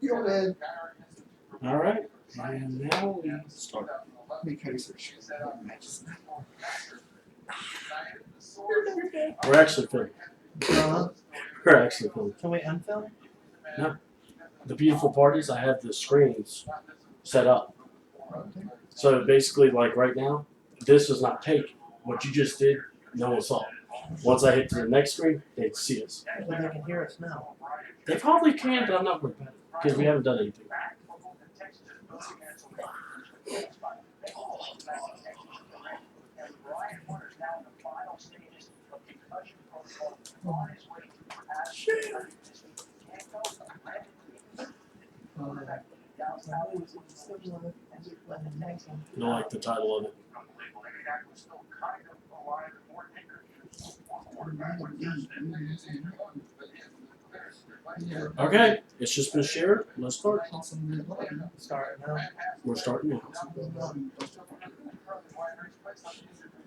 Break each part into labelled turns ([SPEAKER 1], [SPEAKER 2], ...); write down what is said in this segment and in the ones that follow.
[SPEAKER 1] Go ahead.
[SPEAKER 2] All right. And now we start. We're actually filming. We're actually filming.
[SPEAKER 1] Can we unfilm?
[SPEAKER 2] No. The beautiful part is I have the screens set up. So basically, like right now, this is not taken. What you just did, no one saw. Once I hit to the next screen, they'd see us.
[SPEAKER 1] Well, they can hear us now.
[SPEAKER 2] They probably can, but I'm not worried about it because we haven't done anything. I don't like the title of it. Okay, it's just been shared. Let's start.
[SPEAKER 1] Start now.
[SPEAKER 2] We're starting now.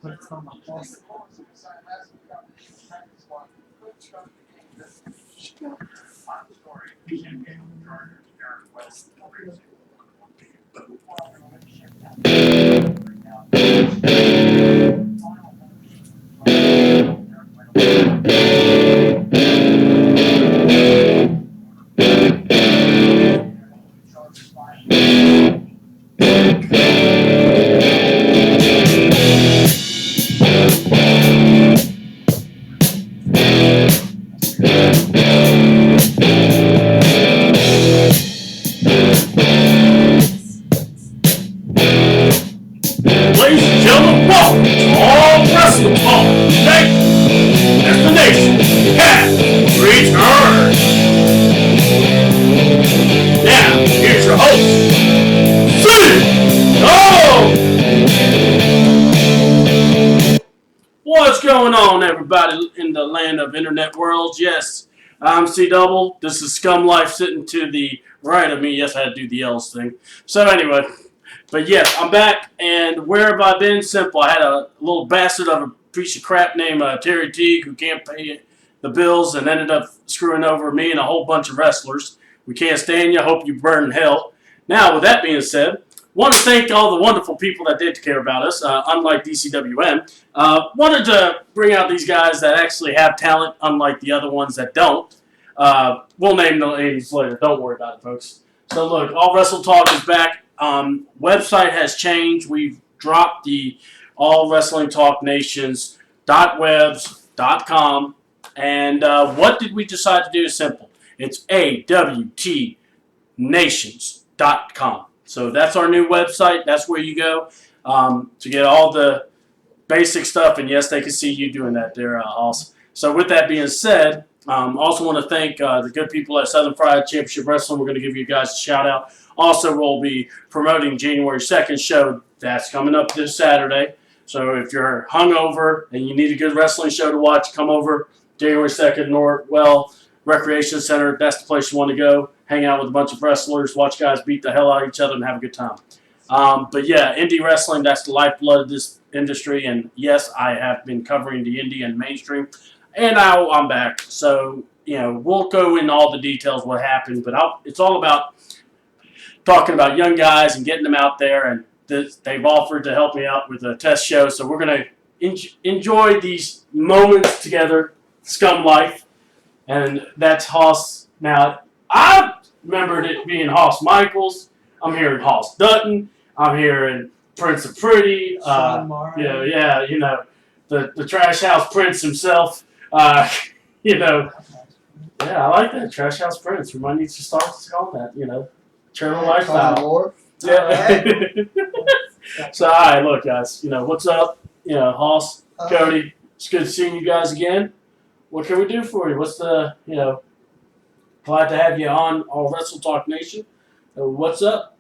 [SPEAKER 1] But it's on my pulse.
[SPEAKER 2] Ladies and gentlemen, welcome to All Wrestling Talk. Destination has returned. Now, here's your host, C. What's going on, everybody in the land of internet worlds? Yes, I'm C Double. This is ScumLife sitting to the right of me. Yes, I had to do the L's thing. So anyway. But yes, I'm back, and where have I been? Simple. I had a little bastard of a piece of crap named Terry Teague who can't pay the bills and ended up screwing over me and a whole bunch of wrestlers. We can't stand you. Hope you burn in hell. Now, with that being said, want to thank all the wonderful people that did care about us, unlike DCWM. Wanted to bring out these guys that actually have talent, unlike the other ones that don't. We'll name the names later. Don't worry about it, folks. So look, All Wrestle Talk is back. Website has changed. We've dropped the All Wrestling Talk Nations.webs.com. And what did we decide to do? Is simple. It's AWTN Nations.com. So that's our new website. That's where you go to get all the basic stuff. And yes, they can see you doing that there, also. So with that being said, also want to thank the good people at Southern Fried Championship Wrestling. We're going to give you guys a shout out. Also, we'll be promoting January 2nd show. That's coming up this Saturday. So if you're hungover and you need a good wrestling show to watch, come over January 2nd, Northwell Recreation Center. That's the place you want to go. Hang out with a bunch of wrestlers, watch guys beat the hell out of each other, and have a good time. But yeah, indie wrestling, that's the lifeblood of this industry. And yes, I have been covering the indie and mainstream. And I'm back. So, we'll go into all the details what happened. But it's all about talking about young guys and getting them out there, and they've offered to help me out with a test show. So we're going to enjoy these moments together, Scum Life, and that's Hoss. Now, I remembered it being Hoss Michaels. I'm hearing Hoss Dutton. I'm hearing Prince of Pretty. The Trash House Prince himself. Yeah, I like that, Trash House Prince. We might need to start calling that, Eternal lifestyle. Yeah. So, all right, look, guys. What's up? Hoss, Cody. It's good seeing you guys again. What can we do for you? What's the, glad to have you on All Wrestle Talk Nation. What's up?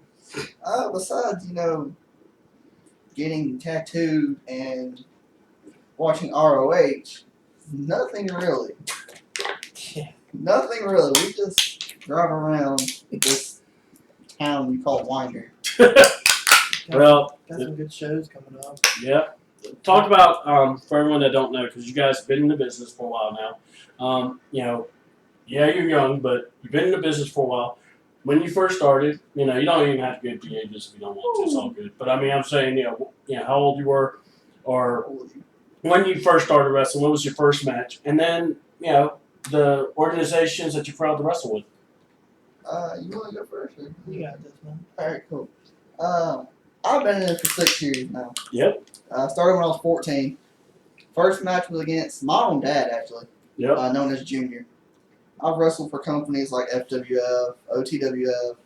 [SPEAKER 1] Besides, getting tattooed and watching ROH, nothing really. Nothing really. We just drive around this town we call Winder.
[SPEAKER 2] Well,
[SPEAKER 1] got some good shows coming up.
[SPEAKER 2] Yeah. Talk about, for everyone that don't know, because you guys have been in the business for a while now. Yeah, you're young, but you've been in the business for a while. when you first started, you know, you don't even have to get the ages if you don't want to. It's all good. But I mean, I'm saying, you know, how old you were, or when you first started wrestling, what was your first match, and then you know the organizations that you're proud to wrestle with.
[SPEAKER 1] You want to go first? Or?
[SPEAKER 3] You got this, man.
[SPEAKER 1] All right, cool. I've been in it for 6 years now.
[SPEAKER 2] Yep.
[SPEAKER 1] Started when I was 14. First match was against my own dad, actually.
[SPEAKER 2] Yep.
[SPEAKER 1] Known as Junior. I've wrestled for companies like FWF, OTWF,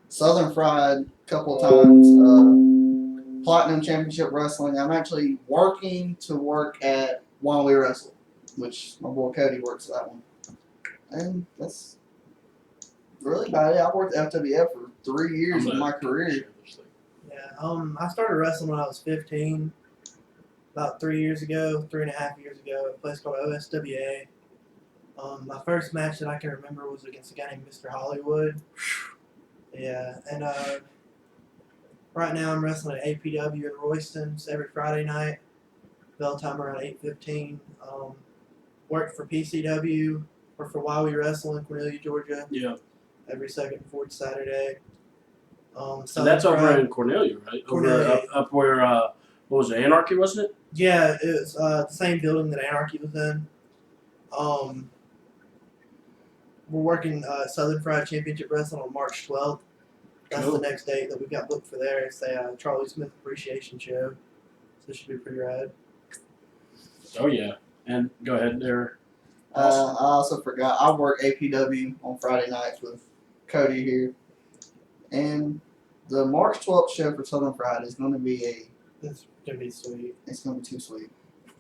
[SPEAKER 1] Southern Fried a couple of times, Platinum Championship Wrestling. I'm actually working to work at While We Wrestle, which my boy Cody works at that one. And that's really about it. I worked at FWF for 3 years of my career.
[SPEAKER 3] Yeah, I started wrestling when I was 15, about 3 years ago, 3.5 years ago, at a place called OSWA. My first match that I can remember was against a guy named Mr. Hollywood. Yeah, and right now I'm wrestling at APW in Royston every Friday night. Bell time around 8:15. Worked for PCW, worked for While We Wrestle in Cornelia, Georgia.
[SPEAKER 2] Yeah.
[SPEAKER 3] Every second and fourth Saturday.
[SPEAKER 2] So that's over in Cornelia, right?
[SPEAKER 3] Cornelia.
[SPEAKER 2] Over up where what was it? Anarchy, wasn't it?
[SPEAKER 3] Yeah, it was the same building that Anarchy was in. We're working Southern Fried Championship Wrestling on March 12th. That's
[SPEAKER 2] Cool.
[SPEAKER 3] the next date that we've got booked for there. It's a Charlie Smith Appreciation Show. So it should be pretty rad.
[SPEAKER 2] Oh yeah. And go ahead there.
[SPEAKER 1] I also forgot, I work APW on Friday nights with Cody here. And the March 12th show for Southern Fried is going to be
[SPEAKER 3] It's going to be sweet.
[SPEAKER 1] it's going to be too sweet.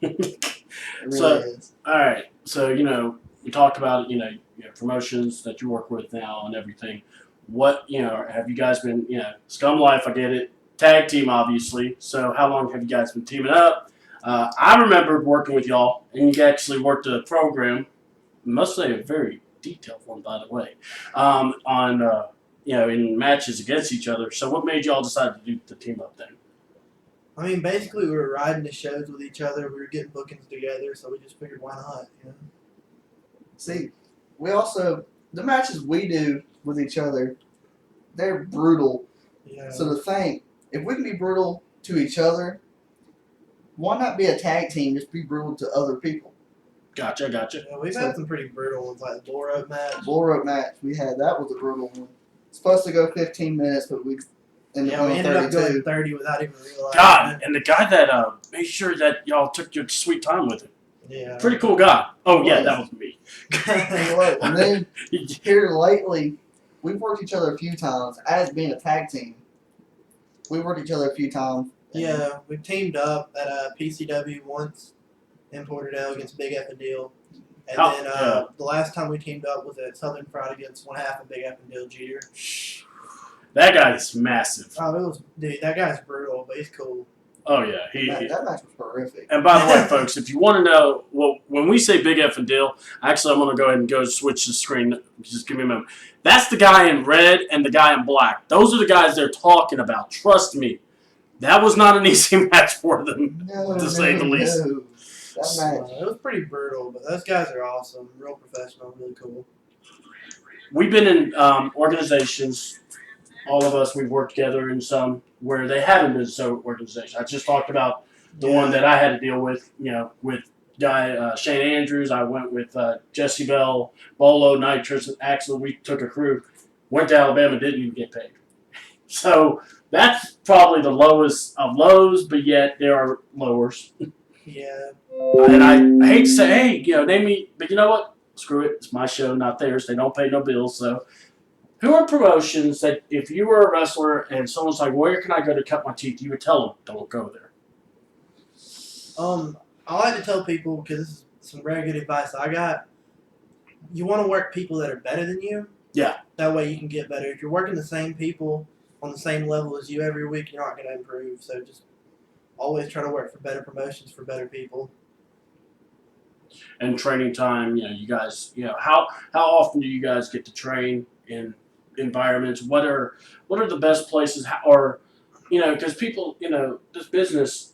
[SPEAKER 1] It really
[SPEAKER 2] So-
[SPEAKER 1] is.
[SPEAKER 2] All right. So you know we talked about you know promotions that you work with now and everything. What have you guys been ScumLife? I get it. Tag team obviously. So how long have you guys been teaming up? I remember working with y'all, and you actually worked a program. I must say a very detailed one, by the way, on in matches against each other. So what made y'all decide to do the team up thing?
[SPEAKER 3] I mean, basically, we were riding the shows with each other. We were getting bookings together, so we just figured, why not? You know?
[SPEAKER 1] See, we also, the matches we do with each other, they're brutal.
[SPEAKER 3] Yeah.
[SPEAKER 1] So to think, if we can be brutal to each other, why not be a tag team, just be brutal to other people?
[SPEAKER 2] Gotcha.
[SPEAKER 3] Yeah, we've had some pretty brutal ones, like the bull rope match.
[SPEAKER 1] Bull rope match, we had, that was a brutal one. It's supposed to go 15 minutes, but we ended
[SPEAKER 3] Yeah, we
[SPEAKER 1] up
[SPEAKER 3] ended up
[SPEAKER 1] 32.
[SPEAKER 3] going 30 without even realizing
[SPEAKER 2] God,
[SPEAKER 3] it.
[SPEAKER 2] and the guy that made sure that y'all took your sweet time with him.
[SPEAKER 3] Yeah.
[SPEAKER 2] Pretty cool guy. Oh yeah, that was me.
[SPEAKER 1] Tell you what, and then here lately, we've worked each other a few times as being a tag team. We worked each other a few times.
[SPEAKER 3] Yeah, we teamed up at PCW once in Porterdale against Big F and Deal. And
[SPEAKER 2] Oh,
[SPEAKER 3] then the last time we teamed up was at Southern Fried against one half of Big F and Deal Jeter.
[SPEAKER 2] That guy's massive.
[SPEAKER 3] Oh, that guy's brutal, but he's cool.
[SPEAKER 2] Oh yeah,
[SPEAKER 1] That match was horrific.
[SPEAKER 2] And by the way, folks, if you want to know, well, when we say Big F and Deal, actually, I'm going to go ahead and go switch the screen. Just give me a moment. That's the guy in red and the guy in black. Those are the guys they're talking about. Trust me. That was not an easy match for them, to say the least.
[SPEAKER 1] No. That match.
[SPEAKER 3] It was pretty brutal, but those guys are awesome. Real professional, really cool.
[SPEAKER 2] We've been in organizations, all of us, we've worked together in some where they haven't been so organizations. I just talked about the one that I had to deal with, with guy Shane Andrews. I went with Jesse Bell, Bolo, Nitrous, and Axel. We took a crew, went to Alabama, didn't even get paid. So that's probably the lowest of lows, but yet there are lowers.
[SPEAKER 3] Yeah.
[SPEAKER 2] And I hate to say, hey, name me, but you know what? Screw it. It's my show, not theirs. They don't pay no bills. So, who are promotions that if you were a wrestler and someone's like, where can I go to cut my teeth? You would tell them, don't go there.
[SPEAKER 3] I like to tell people, because this is some very good advice I got, you want to work people that are better than you.
[SPEAKER 2] Yeah.
[SPEAKER 3] That way you can get better. If you're working the same people on the same level as you every week, you're not going to improve. So just always try to work for better promotions for better people.
[SPEAKER 2] And training time, you guys, how often do you guys get to train in environments? What are the best places, because people, this business,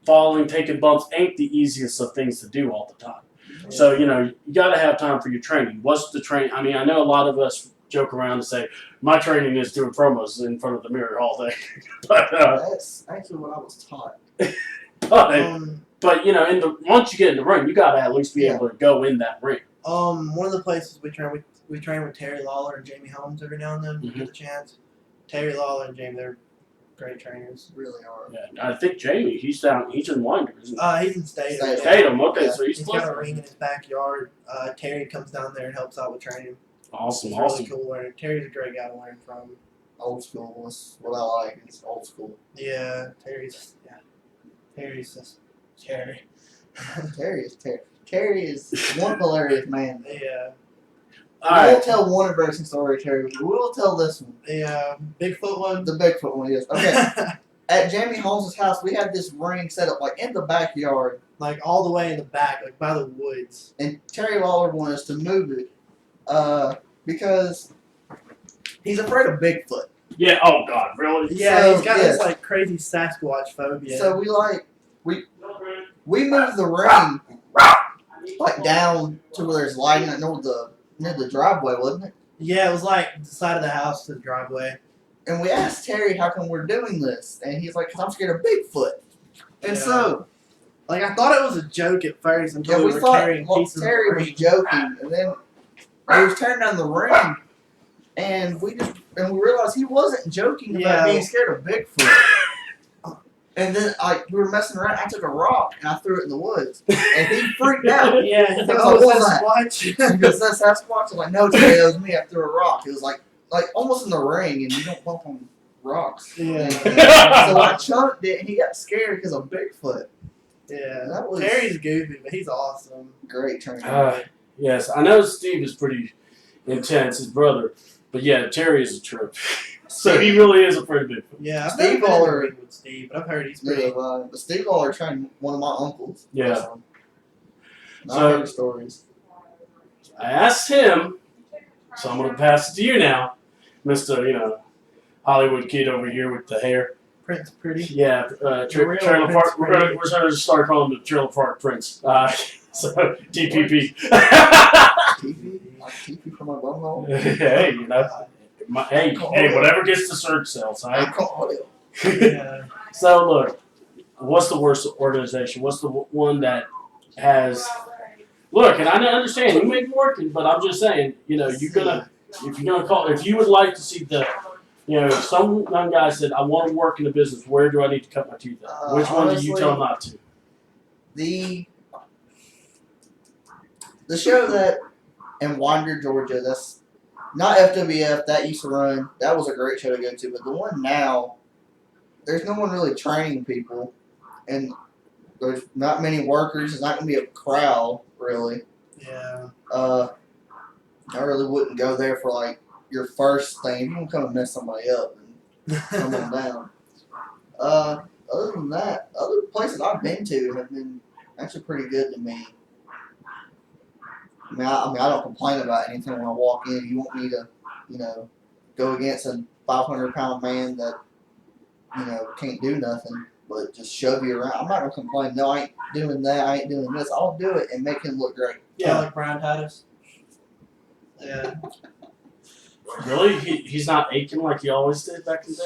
[SPEAKER 2] falling, taking bumps ain't the easiest of things to do all the time.
[SPEAKER 3] Yeah.
[SPEAKER 2] So, you got to have time for your training. What's the training? I mean, I know a lot of us joke around and say my training is doing promos in front of the mirror all day. but
[SPEAKER 1] That's actually what I was taught.
[SPEAKER 2] but you know, once you get in the ring, you gotta at least be
[SPEAKER 1] Yeah.
[SPEAKER 2] able to go in that ring.
[SPEAKER 3] One of the places we train with Terry Lawler and Jamie Holmes every now and then. We get the chance. Terry Lawler and Jamie, they're great trainers.
[SPEAKER 1] Really are.
[SPEAKER 2] Yeah, I think Jamie, he's in Winder, isn't he?
[SPEAKER 3] He's in State.
[SPEAKER 2] Statham, okay,
[SPEAKER 1] Yeah.
[SPEAKER 2] so he's
[SPEAKER 3] He's got a ring in his backyard. Terry comes down there and helps out with training.
[SPEAKER 2] Awesome,
[SPEAKER 3] It's
[SPEAKER 2] awesome.
[SPEAKER 3] really cool learning. Terry's a great guy to learn from.
[SPEAKER 1] Old school was what I like. It's old school.
[SPEAKER 3] Yeah, Terry's just Terry.
[SPEAKER 1] Terry is Terry. Terry is one hilarious man.
[SPEAKER 3] Yeah,
[SPEAKER 2] All
[SPEAKER 1] We
[SPEAKER 2] right.
[SPEAKER 1] won't tell one embarrassing story, Terry. But we will tell this one.
[SPEAKER 3] the Bigfoot one.
[SPEAKER 1] The Bigfoot one, yes. Okay. At Jamie Holmes' house, we had this ring set up like in the backyard,
[SPEAKER 3] Like all the way in the back, like by the woods.
[SPEAKER 1] and Terry Lawler wanted us to move it because he's afraid of Bigfoot.
[SPEAKER 2] Yeah. Oh God, really?
[SPEAKER 3] Yeah,
[SPEAKER 1] So,
[SPEAKER 3] he's got
[SPEAKER 1] yes.
[SPEAKER 3] this like crazy Sasquatch phobia.
[SPEAKER 1] So we moved the ring like down to where there's lighting near the driveway, wasn't it?
[SPEAKER 3] yeah, it was like the side of the house to the driveway.
[SPEAKER 1] And we asked Terry how come we're doing this, and he's like, "Cause I'm scared of Bigfoot." And
[SPEAKER 3] Yeah.
[SPEAKER 1] so
[SPEAKER 3] Like I thought it was a joke at first until
[SPEAKER 1] yeah,
[SPEAKER 3] we
[SPEAKER 1] we
[SPEAKER 3] were
[SPEAKER 1] thought
[SPEAKER 3] carrying pieces
[SPEAKER 1] Terry
[SPEAKER 3] of
[SPEAKER 1] was
[SPEAKER 3] ring.
[SPEAKER 1] joking, and then we was turning down the ring, and we realized he wasn't joking about
[SPEAKER 3] Yeah.
[SPEAKER 1] being scared of Bigfoot. And then we were messing around. I took a rock and I threw it in the woods, and he freaked out.
[SPEAKER 3] Yeah, he's like,
[SPEAKER 1] So
[SPEAKER 3] oh,
[SPEAKER 1] what
[SPEAKER 3] is
[SPEAKER 1] was
[SPEAKER 3] that
[SPEAKER 1] that?
[SPEAKER 3] Sasquatch?
[SPEAKER 1] Because that's Sasquatch. I'm like, no, Terry, that was me. I threw a rock. It was like almost in the ring, and you don't bump on rocks.
[SPEAKER 3] Yeah.
[SPEAKER 1] So I chunked it, and he got scared because of Bigfoot.
[SPEAKER 3] Yeah,
[SPEAKER 1] That was
[SPEAKER 3] Terry's goofy, but he's awesome.
[SPEAKER 1] great training.
[SPEAKER 2] Yes, I know Steve is pretty intense, his brother, but yeah, Terry is a trip. So he really is afraid of Bigfoot.
[SPEAKER 3] Yeah, I've
[SPEAKER 1] Steve
[SPEAKER 3] never been in the
[SPEAKER 1] Lawler-
[SPEAKER 3] ring with Steve, but I've heard he's pretty.
[SPEAKER 1] Yeah, but Steve Lawler trained one of my uncles.
[SPEAKER 2] Yeah.
[SPEAKER 1] So, I
[SPEAKER 2] So-
[SPEAKER 1] heard stories.
[SPEAKER 2] I asked him, so I'm gonna pass it to you now, Mr. Hollywood kid over here with the hair.
[SPEAKER 3] Prince pretty.
[SPEAKER 2] Yeah,
[SPEAKER 3] real
[SPEAKER 2] Trailer
[SPEAKER 3] Prince
[SPEAKER 2] Park. We're
[SPEAKER 3] Prince.
[SPEAKER 2] gonna start calling him the Trailer Park Prince. So TPP.
[SPEAKER 1] TV? Like TV for my bumhole?
[SPEAKER 2] Hey, hey, whatever gets the search sales,
[SPEAKER 1] I
[SPEAKER 2] right?
[SPEAKER 1] call it.
[SPEAKER 3] Yeah.
[SPEAKER 2] So look, what's the worst organization? What's the one that has? Look, and I understand you may be working, but I'm just saying, if you would like to see some young guy said, I want to work in the business. Where do I need to cut my teeth at? Which one do you
[SPEAKER 1] honestly,
[SPEAKER 2] tell them not to?
[SPEAKER 1] The show that in Winder, Georgia, that's not FWF, that used to run. That was a great show to go to, but the one now, there's no one really training people, and there's not many workers. There's not going to be a crowd, really.
[SPEAKER 3] Yeah.
[SPEAKER 1] I really wouldn't go there for like your first thing. You don't come and mess somebody up and come on down. Other than that, other places I've been to have been actually pretty good to me. I mean, I don't complain about anything when I walk in. You want me to, go against a 500-pound man that, can't do nothing but just shove you around. I'm not gonna complain. No, I ain't doing that. I ain't doing this. I'll do it and make him look great.
[SPEAKER 3] Yeah, like Brian Titus. Yeah.
[SPEAKER 2] Really? He's not aching like he always did back in the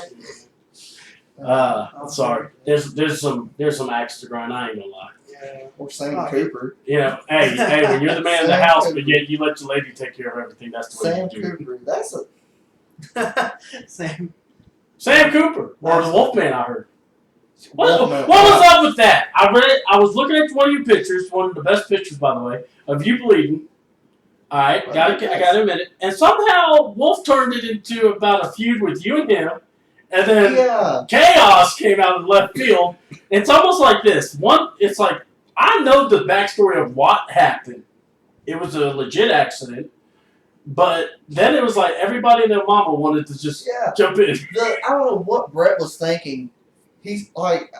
[SPEAKER 2] day? Sorry. There's some axe to grind, I ain't gonna lie.
[SPEAKER 3] Yeah.
[SPEAKER 1] Or Sam
[SPEAKER 3] Oh.
[SPEAKER 1] Cooper.
[SPEAKER 2] Hey, when you're the man of the
[SPEAKER 1] Sam
[SPEAKER 2] house,
[SPEAKER 1] Cooper.
[SPEAKER 2] but yet you let your lady take care of everything, that's the way
[SPEAKER 1] Sam
[SPEAKER 2] you do it.
[SPEAKER 1] Cooper. That's a
[SPEAKER 3] Sam.
[SPEAKER 2] Sam Cooper, or the Wolfman, I heard. What
[SPEAKER 1] Wolfman.
[SPEAKER 2] was up with that? I read it. I was looking at one of your pictures, one of the best pictures, by the way, of you bleeding. All right, I got to admit it. And somehow Wolf turned it into about a feud with you and him, and then
[SPEAKER 1] Yeah.
[SPEAKER 2] Chaos came out of left field. It's almost like this. It's like I know the backstory of what happened. It was a legit accident, but then it was like everybody and their mama wanted to just
[SPEAKER 1] Yeah.
[SPEAKER 2] jump in.
[SPEAKER 1] I don't know what Brett was thinking. He's like,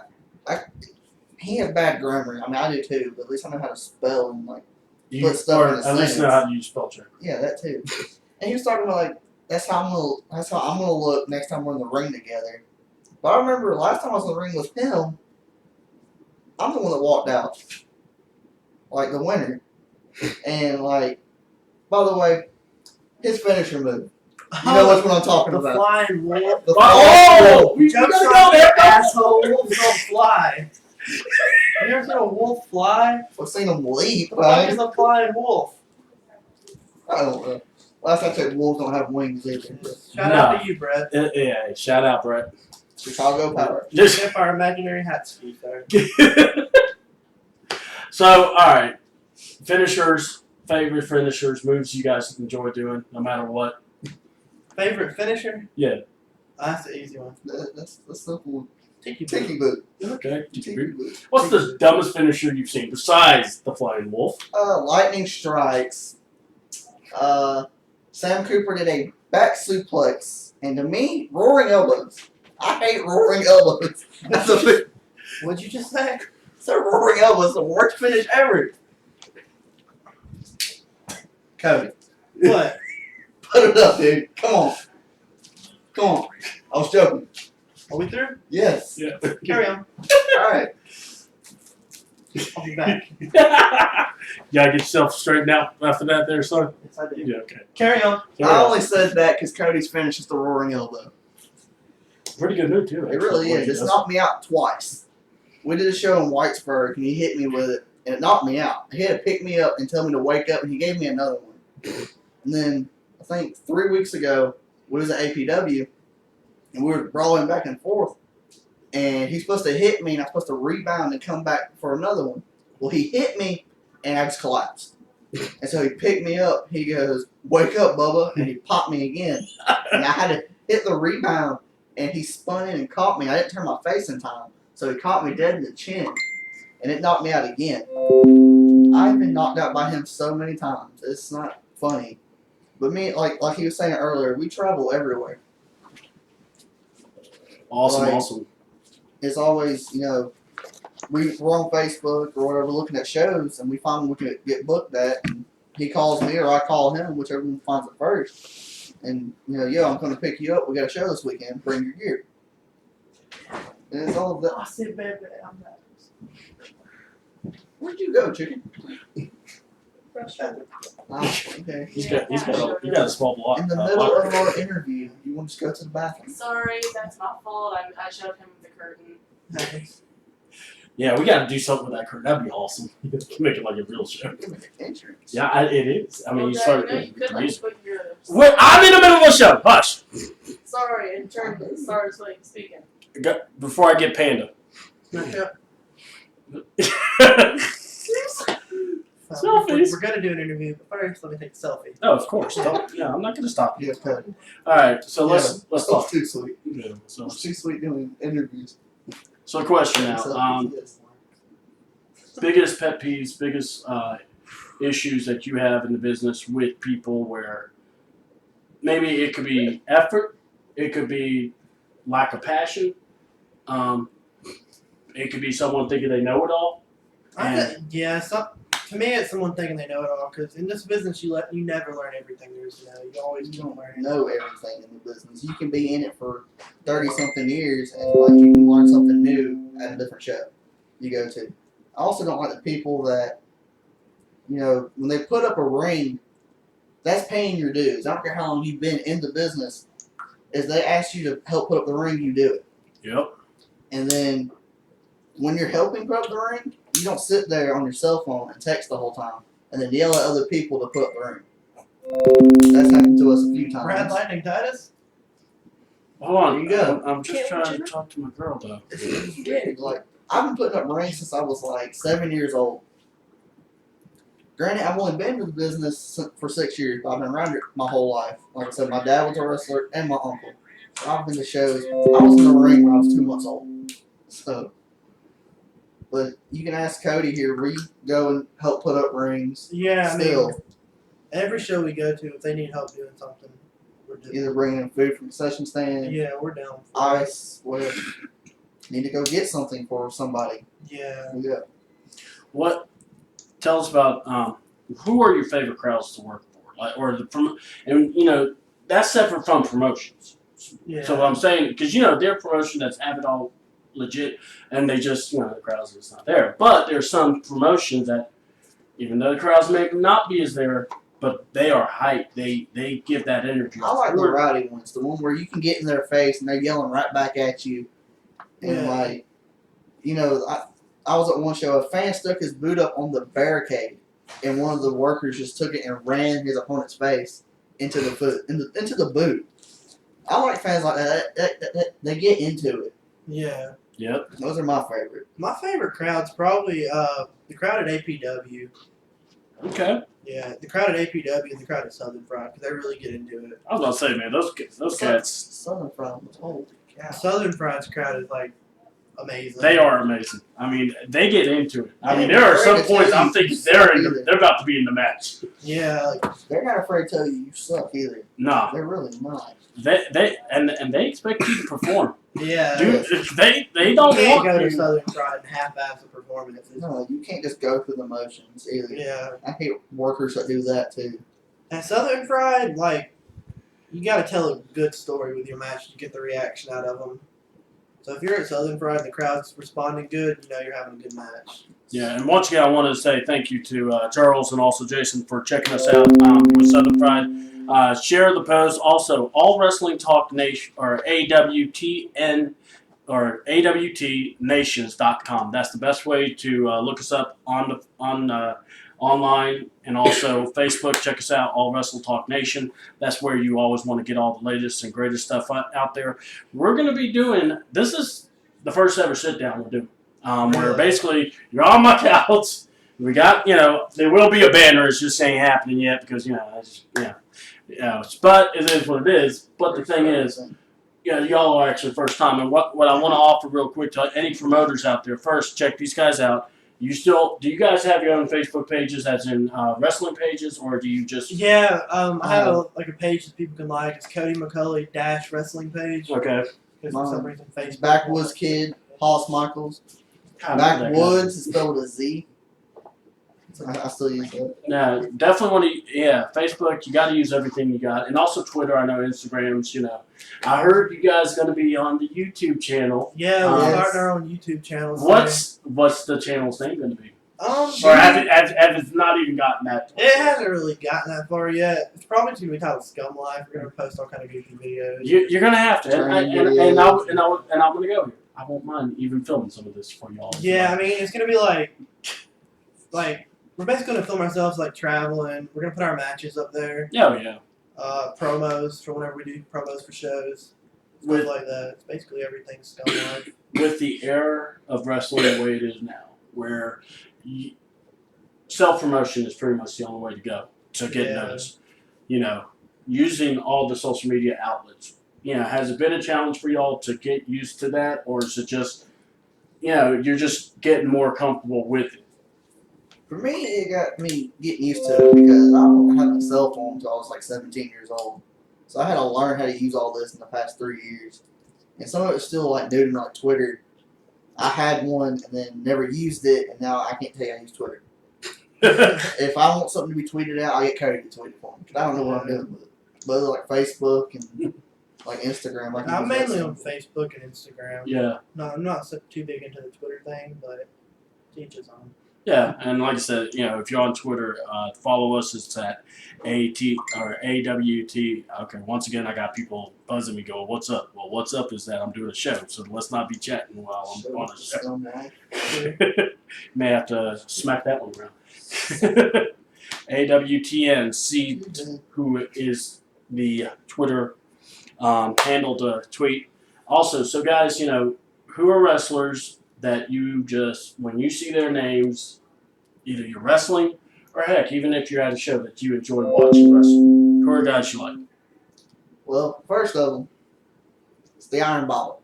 [SPEAKER 1] he has bad grammar. I mean, I do too, but at least I know how to spell and like,
[SPEAKER 2] You
[SPEAKER 1] Put stuff
[SPEAKER 2] or
[SPEAKER 1] in a
[SPEAKER 2] at least know
[SPEAKER 1] sentence.
[SPEAKER 2] how to use spell check.
[SPEAKER 1] yeah, that too. And he was talking about like, that's how I'm gonna look next time we're in the ring together. But I remember last time I was in the ring with him, I'm the one that walked out, like the winner. And like, by the way, his finisher move. You know which one I'm talking
[SPEAKER 3] The
[SPEAKER 1] about.
[SPEAKER 3] flying wolf.
[SPEAKER 1] The
[SPEAKER 2] Oh! We
[SPEAKER 3] Jokes
[SPEAKER 2] gotta
[SPEAKER 3] on
[SPEAKER 2] go
[SPEAKER 3] you,
[SPEAKER 2] there!
[SPEAKER 3] asshole. Wolves don't fly. You ever seen a wolf fly?
[SPEAKER 1] I've seen them leap,
[SPEAKER 3] What the fuck
[SPEAKER 1] right?
[SPEAKER 3] is a flying wolf?
[SPEAKER 1] I don't know. Last I checked, wolves don't have wings either.
[SPEAKER 3] Shout out to you, Brett.
[SPEAKER 2] Yeah, shout out, Brett.
[SPEAKER 1] Chicago Power.
[SPEAKER 2] Just
[SPEAKER 3] If our imaginary hats speak there.
[SPEAKER 2] so, all right. Finishers, favorite finishers, moves you guys enjoy doing, no matter what.
[SPEAKER 3] Favorite finisher?
[SPEAKER 2] Yeah.
[SPEAKER 3] That's the easy one.
[SPEAKER 1] That's simple.
[SPEAKER 3] Tiki boot.
[SPEAKER 1] Tiki boot.
[SPEAKER 2] Okay.
[SPEAKER 1] Tiki boot.
[SPEAKER 2] What's the dumbest finisher you've seen besides the flying wolf?
[SPEAKER 1] Lightning strikes. Sam Cooper did a back suplex, and to me, roaring elbows. I hate roaring elbows. That's a
[SPEAKER 3] What'd you just say?
[SPEAKER 1] so roaring elbows, the worst finish ever. Cody,
[SPEAKER 3] What?
[SPEAKER 1] put it up, dude. Come on. Come on. I was joking.
[SPEAKER 3] Are we through?
[SPEAKER 1] Yes.
[SPEAKER 2] Yeah.
[SPEAKER 3] Carry on.
[SPEAKER 1] All right.
[SPEAKER 3] I'll be back.
[SPEAKER 2] You gotta get yourself straightened out after that there, son?
[SPEAKER 3] Yes, I do.
[SPEAKER 2] Yeah, okay.
[SPEAKER 3] Carry on.
[SPEAKER 1] I only said that because Cody's finish is the roaring elbow.
[SPEAKER 2] Pretty good move, too.
[SPEAKER 1] It really is. It's knocked me out twice. We did a show in Whitesburg, and he hit me with it, and it knocked me out. He had to pick me up and tell me to wake up, and he gave me another one. And then, I think 3 weeks ago, we was at APW, and we were brawling back and forth, and he's supposed to hit me, and I'm supposed to rebound and come back for another one. Well, he hit me, and I just collapsed. And so he picked me up. He goes, "Wake up, Bubba," and he popped me again. And I had to hit the rebound, and he spun in and caught me. I didn't turn my face in time, so he caught me dead in the chin, and it knocked me out again. I've been knocked out by him so many times. It's not funny. But me, like he was saying earlier, we travel everywhere.
[SPEAKER 2] Awesome,
[SPEAKER 1] Like,
[SPEAKER 2] awesome.
[SPEAKER 1] It's always, we're on Facebook or whatever looking at shows, and we find we can get booked at, and he calls me or I call him, whichever one finds it first. And, I'm going to pick you up. We got a show this weekend. Bring your gear. And it's all that.
[SPEAKER 3] I said, baby, I'm back.
[SPEAKER 1] Where'd you go, chicken? Oh, okay.
[SPEAKER 2] He's got a small block.
[SPEAKER 1] In the middle of our interview, you want to just go to the bathroom?
[SPEAKER 4] Sorry, that's my fault. I showed him the curtain.
[SPEAKER 2] Yeah, we got to do something with that curtain. That'd be awesome. Make it like a real show.
[SPEAKER 1] Entrance.
[SPEAKER 2] Yeah, it is. I mean, you start.
[SPEAKER 4] You could like put your.
[SPEAKER 2] I'm in the middle of a show. Hush.
[SPEAKER 4] Sorry, in turn, started speaking.
[SPEAKER 2] Before I get panda. Selfies.
[SPEAKER 3] We're gonna do an interview, but first let me take a selfie.
[SPEAKER 2] Oh, of course. Yeah, I'm not gonna stop you.
[SPEAKER 1] Yeah, okay.
[SPEAKER 2] All right, so let's
[SPEAKER 1] That's
[SPEAKER 2] talk.
[SPEAKER 1] too sweet.
[SPEAKER 2] Yeah, so,
[SPEAKER 1] It's too sweet doing interviews.
[SPEAKER 2] so a question now.
[SPEAKER 1] Yes.
[SPEAKER 2] Biggest pet peeves, biggest issues that you have in the business with people where maybe it could be effort, it could be lack of passion, it could be someone thinking they know it all.
[SPEAKER 3] To me, it's someone thinking they know it all. Because in this business, you never learn everything there is to know. You always don't learn.
[SPEAKER 1] Know everything in the business. You can be in it for 30-something years, and you can learn something new at a different show you go to. I also don't like the people that, when they put up a ring, that's paying your dues. I don't care how long you've been in the business. If they ask you to help put up the ring, you do it.
[SPEAKER 2] Yep.
[SPEAKER 1] And then when you're helping put up the ring, you don't sit there on your cell phone and text the whole time and then yell at other people to put up the ring. That's happened to us a few times.
[SPEAKER 3] Brad Lightning Titus?
[SPEAKER 2] Hold on.
[SPEAKER 1] There you go.
[SPEAKER 2] I'm just trying to talk to my girl though.
[SPEAKER 1] Like, I've been putting up rings since I was like 7 years old. Granted, I've only been in the business for 6 years, but I've been around it my whole life. Like I said, my dad was a wrestler and my uncle. So I've been to shows. I was in the ring when I was 2 months old. So, but you can ask Cody here. We go and help put up rings.
[SPEAKER 3] Yeah, I
[SPEAKER 1] Still,
[SPEAKER 3] mean, every show we go to, if they need help doing something, we're doing
[SPEAKER 1] either bringing in food from the concession stand,
[SPEAKER 3] Yeah, we're down for it.
[SPEAKER 1] ice, whatever. Need to go get something for somebody.
[SPEAKER 3] Yeah.
[SPEAKER 1] Yeah.
[SPEAKER 2] Tell us about who are your favorite crowds to work for, that's separate from promotions.
[SPEAKER 3] Yeah.
[SPEAKER 2] So what I'm saying, because they're a promotion that's have it all legit, and they just the crowds is not there. But there's some promotions that, even though the crowds may not be as there, but they are hype. They give that energy.
[SPEAKER 1] I like the rowdy ones, the one where you can get in their face and they're yelling right back at you. And
[SPEAKER 3] Yeah.
[SPEAKER 1] like, I was at one show. A fan stuck his boot up on the barricade, and one of the workers just took it and ran his opponent's face into the boot. I like fans like that. They get into it.
[SPEAKER 3] Yeah.
[SPEAKER 2] Yep.
[SPEAKER 1] Those are my favorite.
[SPEAKER 3] My favorite crowd's probably the crowd at APW.
[SPEAKER 2] Okay.
[SPEAKER 3] Yeah, the crowd at APW and the crowd at Southern Fried, because they really get into it.
[SPEAKER 2] I was about to say, man, those cats,
[SPEAKER 1] Southern Fried was holy cow.
[SPEAKER 3] Southern Fried's crowd is like amazing.
[SPEAKER 2] they are amazing. I mean, they get into it. I mean,
[SPEAKER 1] They're
[SPEAKER 2] there are some
[SPEAKER 1] afraid to
[SPEAKER 2] points
[SPEAKER 1] tell
[SPEAKER 2] I'm
[SPEAKER 1] you
[SPEAKER 2] thinking
[SPEAKER 1] either.
[SPEAKER 2] they're about to be in the match.
[SPEAKER 3] Yeah, like,
[SPEAKER 1] They're not afraid to tell you suck either.
[SPEAKER 2] Nah,
[SPEAKER 1] They're really not.
[SPEAKER 2] they they expect you to perform.
[SPEAKER 3] yeah.
[SPEAKER 2] Dude, they
[SPEAKER 3] You
[SPEAKER 2] don't
[SPEAKER 3] can't
[SPEAKER 2] want
[SPEAKER 3] go to
[SPEAKER 2] you.
[SPEAKER 3] Southern Fried and half-ass a performance.
[SPEAKER 1] No, you can't just go through the motions either.
[SPEAKER 3] Yeah.
[SPEAKER 1] I hate workers that do that too.
[SPEAKER 3] At Southern Fried, like, you got to tell a good story with your match to get the reaction out of them. So if you're at Southern Fried and the crowd's responding good, you know you're having a good match.
[SPEAKER 2] Yeah, and once again, I wanted to say thank you to Charles and also Jason for checking us out with Southern Pride. Share the post. Also, All Wrestling Talk Nation or AWTN or AWTNations.com. That's the best way to look us up on online, and also Facebook. Check us out, All Wrestle Talk Nation. That's where you always want to get all the latest and greatest stuff out there. We're going to be doing, this is the first ever sit down we'll do. Where basically you're on my couch. We got, there will be a banner. It's just ain't happening yet because, but it is what it is. But the thing is, y'all are actually first time. And what I want to offer real quick to any promoters out there, first, check these guys out. Do you guys have your own Facebook pages, as in wrestling pages, or do you just?
[SPEAKER 3] Yeah, I have a page that people can like. It's Cody McCulley - wrestling page.
[SPEAKER 2] Okay.
[SPEAKER 3] Because for some reason Facebook.
[SPEAKER 1] Backwoods Kid, Hollis Michaels. Backwoods is spelled with a Z. I still use that.
[SPEAKER 2] No, definitely want to. Yeah, Facebook. You got to use everything you got, and also Twitter. I know Instagrams. I heard you guys going to be on the YouTube channel.
[SPEAKER 3] Yeah, we're
[SPEAKER 1] Yes.
[SPEAKER 3] starting our own YouTube channel.
[SPEAKER 2] What's the channel's name going to be? Or
[SPEAKER 3] It
[SPEAKER 2] have it not even gotten that?
[SPEAKER 3] hasn't really gotten that far yet. It's probably going to be titled ScumLife. We're going to post all kind of goofy videos.
[SPEAKER 2] You're going to have to, and I'm going to go here. I won't mind even filming some of this for y'all.
[SPEAKER 3] Yeah, I mean, it's going to be like we're basically going to film ourselves like traveling. We're going to put our matches up there.
[SPEAKER 2] Yeah.
[SPEAKER 3] Promos for whenever we do promos for shows.
[SPEAKER 2] With-
[SPEAKER 3] Stuff like that. It's basically everything ScumLife.
[SPEAKER 2] With the era of wrestling the way it is now, where self-promotion is pretty much the only way to go to get noticed. Using all the social media outlets. Has it been a challenge for y'all to get used to that, or is it just, you're just getting more comfortable with it?
[SPEAKER 1] For me, it got me getting used to it because I don't have a cell phone until I was like 17 years old. So I had to learn how to use all this in the past 3 years. And some of it was still like new to me, like Twitter. I had one and then never used it, and now I can't tell you I use Twitter. If I want something to be tweeted out, I get Cody to tweet it for me because I don't know what I'm doing with it. But other like Facebook and like Instagram,
[SPEAKER 3] I'm mainly on Facebook and Instagram.
[SPEAKER 2] Yeah.
[SPEAKER 3] No, I'm not too big into the Twitter thing, but to each his own.
[SPEAKER 2] Yeah, and like I said, if you're on Twitter, follow us. It's at AWT. Okay, once again, I got people buzzing me going, what's up? Well, what's up is that I'm doing a show, so let's not be chatting while I'm on a show. May have to smack that one around. AWTN, see who is the Twitter handle to tweet. Also, so guys, who are wrestlers that you just, when you see their names, either you're wrestling or heck, even if you're at a show that you enjoy watching wrestling, who are guys you like?
[SPEAKER 1] Well, first of them, it's the Iron Bottle.